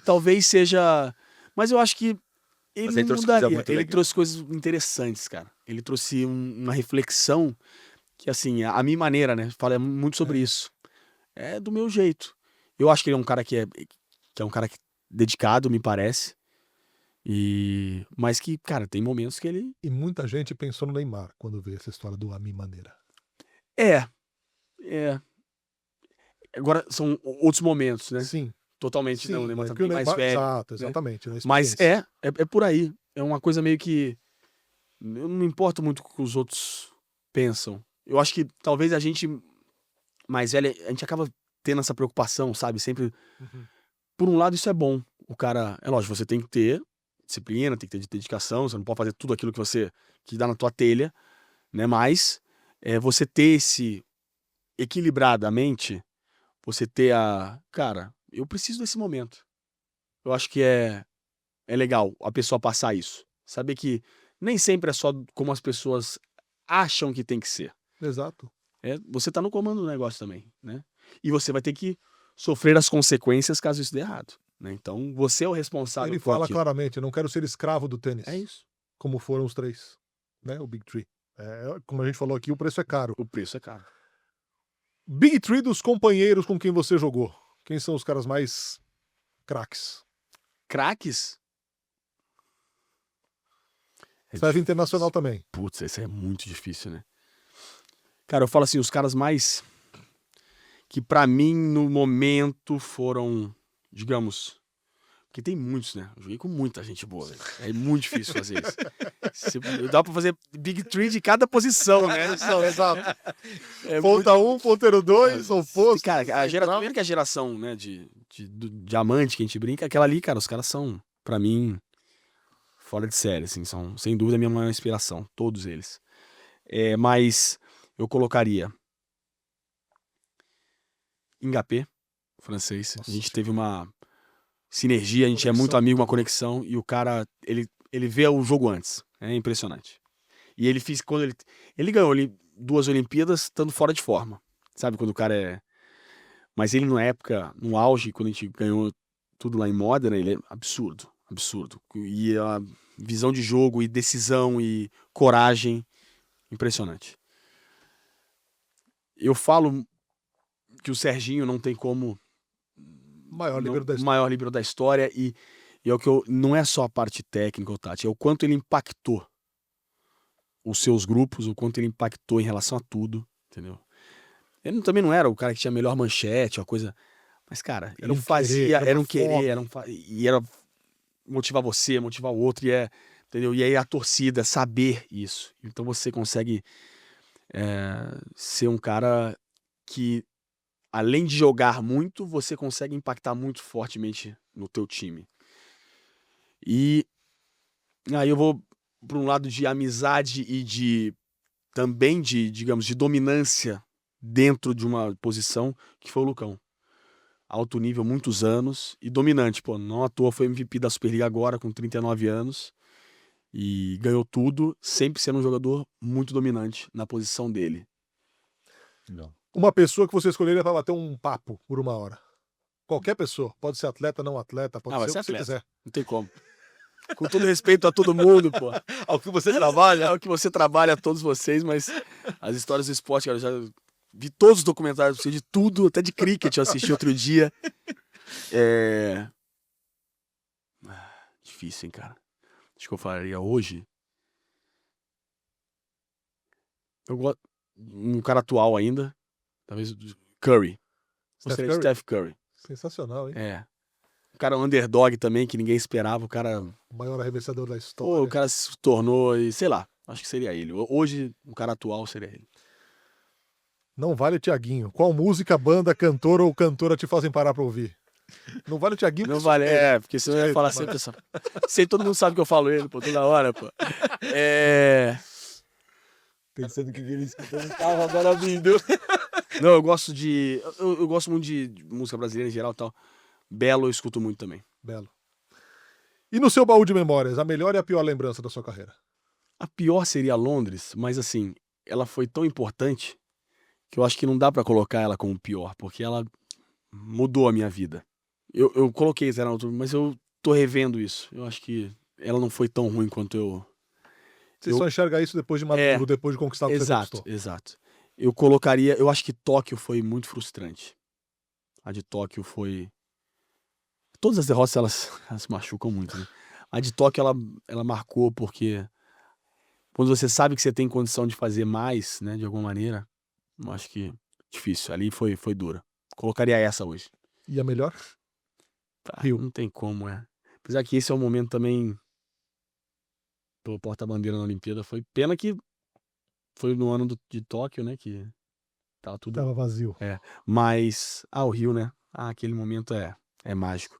Talvez seja... Mas eu acho que ele Mas ele não trouxe coisa mudaria. muito Ele legal. trouxe coisas interessantes, cara. Ele trouxe uma reflexão que, assim, a minha maneira, né? Fala muito sobre isso. É do meu jeito. Eu acho que ele é um cara que é um cara dedicado, me parece. Mas que, cara, tem momentos que ele... E muita gente pensou no Neymar quando veio essa história do A Mi Maneira. É. Agora, são outros momentos, né? Sim, Totalmente, sim. não, o Neymar mas tá que o bem mais Neymar- velho. Exato, exatamente. né, Mas experiência. é por aí. É uma coisa meio que... Eu não me importo muito com o que os outros pensam. Eu acho que talvez a gente mais velho, a gente acaba tendo essa preocupação, sabe? Sempre... Uhum. Por um lado, isso é bom. O cara... É lógico, você tem que ter disciplina, tem que ter dedicação, você não pode fazer tudo aquilo que dá na tua telha, né? Mas você ter esse... Equilibradamente, você ter Cara, eu preciso desse momento. Eu acho que é legal a pessoa passar isso. Saber que nem sempre é só como as pessoas acham que tem que ser. Exato. Você tá no comando do negócio também, né? E você vai ter que sofrer as consequências caso isso dê errado, né? Então, você é o responsável Ele por fala aquilo. claramente, eu não quero ser escravo do tênis. É isso. Como foram os 3, né? O Big Three. Como a gente falou aqui, o preço é caro. O preço é caro. Big Three dos companheiros com quem você jogou. Quem são os caras mais craques? Craques? Serve internacional também. Putz, esse é muito difícil, né? Cara, eu falo assim, os caras mais... Que pra mim, no momento, foram, digamos... Porque tem muitos, né? Eu joguei com muita gente boa, velho. É muito difícil fazer isso. Dá pra fazer Big Three de cada posição, né? Exato. É Ponta 1, ponteiro 2, oposto. Cara, central. primeiro que a geração, né, do diamante que a gente brinca, aquela ali, cara, os caras são, pra mim, fora de série, assim, são, sem dúvida, a minha maior inspiração, todos eles. Mas eu colocaria Ngapé, francês. Nossa, A gente teve uma sinergia, a gente é muito Conexão. amigo, uma conexão, e o cara, ele vê o jogo antes. É impressionante. E ele fez, quando ele ganhou 2 Olimpíadas estando fora de forma. Sabe, quando o cara é... Mas ele, na época, no auge, quando a gente ganhou tudo lá em Modena, ele é absurdo, absurdo. E a visão de jogo, e decisão, e coragem, impressionante. Eu falo que o Serginho não tem como... Maior líbero da o história. maior líbero da história, e é o que não é só a parte técnica, Tati, é o quanto ele impactou os seus grupos, o quanto ele impactou em relação a tudo, entendeu? Ele também não era o cara que tinha a melhor manchete, uma coisa... Mas, cara, Era ele um fazia... querer, Era um querer, e era motivar você, motivar o outro, entendeu? E aí a torcida, saber isso. Então você consegue ser um cara que, além de jogar muito, você consegue impactar muito fortemente no teu time. E aí eu vou para um lado de amizade e também de, digamos, de dominância dentro de uma posição, que foi o Lucão. Alto nível, muitos anos, e dominante. Pô, não à toa foi MVP da Superliga agora, com 39 anos, e ganhou tudo, sempre sendo um jogador muito dominante na posição dele. Não. Uma pessoa que você escolheria para bater um papo por 1 hora. Qualquer pessoa. Pode ser atleta, não atleta, pode Vai ser ser o que você atleta. quiser. Não tem como. Com todo respeito a todo mundo, pô. Ao que você trabalha? É o que você trabalha, a todos vocês, mas as histórias do esporte, cara, eu já vi todos os documentários, de tudo, até de cricket eu assisti outro dia. Difícil, hein, cara. Acho que eu falaria hoje. Eu gosto. Um cara atual ainda. Talvez Curry. Gostaria de Steph Curry. Sensacional, hein? Um cara underdog também, que ninguém esperava. O cara. O maior arremessador da Pô, história. o cara se tornou, e sei lá, acho que seria ele. Hoje, um cara atual seria ele. Não vale o Thiaguinho. Qual música, banda, cantor ou cantora te fazem parar pra ouvir? Não vale o Thiaguinho. Não vale, porque senão eu ia falar sempre essa. Sei, todo mundo sabe que eu falo ele, pô, toda hora, pô. Pensando que ele escutando o carro, agora vindo. Não, eu gosto de. Eu gosto muito de música brasileira em geral e tal. Belo eu escuto muito também. Belo. E no seu baú de memórias, a melhor e a pior lembrança da sua carreira? A pior seria Londres, mas assim, ela foi tão importante que eu acho que não dá pra colocar ela como pior, porque ela mudou a minha vida. Eu coloquei Zé Arnaldo, mas eu tô revendo isso. Eu acho que ela não foi tão ruim quanto eu. Você só enxerga isso depois de maduro, depois de conquistar o que você conquistou. Exato. Eu colocaria. Eu acho que Tóquio foi muito frustrante. A de Tóquio foi. Todas as derrotas elas machucam muito, né? A de Tóquio ela marcou porque quando você sabe que você tem condição de fazer mais, né, de alguma maneira, eu acho que difícil. Ali foi dura. Colocaria essa hoje. E a melhor? Rio. Não tem como, Apesar que esse é o momento também do porta-bandeira na Olimpíada. Foi pena que foi no ano de Tóquio, né, que tava tudo... Tava vazio. Mas, o Rio, né? Aquele momento é mágico.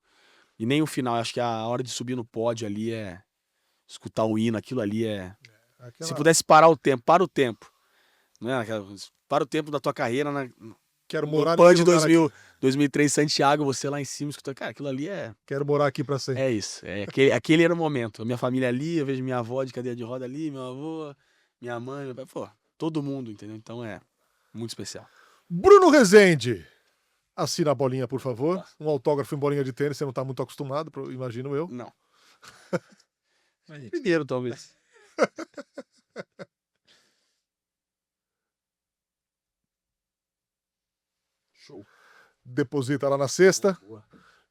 E nem o final, acho que a hora de subir no pódio ali escutar o hino, aquilo ali Se pudesse parar o tempo, para o tempo. Né? Para o tempo da tua carreira Quero morar no PAN de 2003 Santiago, você lá em cima escutando. Cara, aquilo ali Quero morar aqui pra sempre. É isso. Aquele era o momento. A minha família ali, eu vejo minha avó de cadeira de roda ali, meu avô, minha mãe, meu pai. Pô, todo mundo, entendeu? Então é muito especial. Bruno Rezende. Assina a bolinha, por favor. Um autógrafo em bolinha de tênis, você não tá muito acostumado, imagino eu. Não. Primeiro, talvez. Show. Deposita lá na sexta,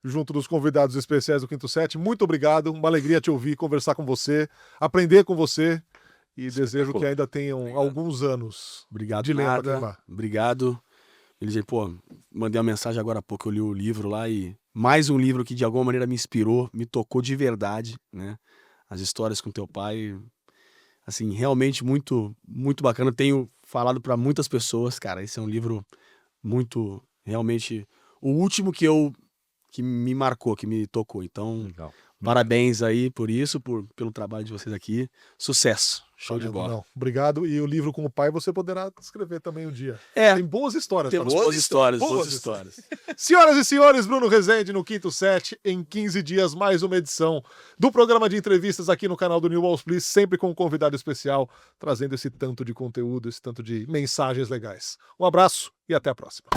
junto dos convidados especiais do Quinto Set. Muito obrigado, uma alegria te ouvir, conversar com você, aprender com você e desejo que ainda tenham alguns anos de lembra de levar. Obrigado. Ele disse, mandei uma mensagem agora há pouco, eu li o livro lá e mais um livro que de alguma maneira me inspirou, me tocou de verdade, né? As histórias com teu pai, assim, realmente muito, muito bacana. Tenho falado para muitas pessoas, cara, esse é um livro muito, realmente, o último que me marcou, que me tocou. Então, legal. Parabéns aí por isso, pelo trabalho de vocês aqui. Sucesso. Show de bola. Não, obrigado. E o livro com o pai você poderá escrever também um dia. Tem boas histórias. Temos boas histórias. Senhoras e senhores, Bruno Rezende no Quinto Set. Em 15 dias, mais uma edição do programa de entrevistas aqui no canal do New Balls Please, sempre com um convidado especial, trazendo esse tanto de conteúdo, esse tanto de mensagens legais. Um abraço e até a próxima.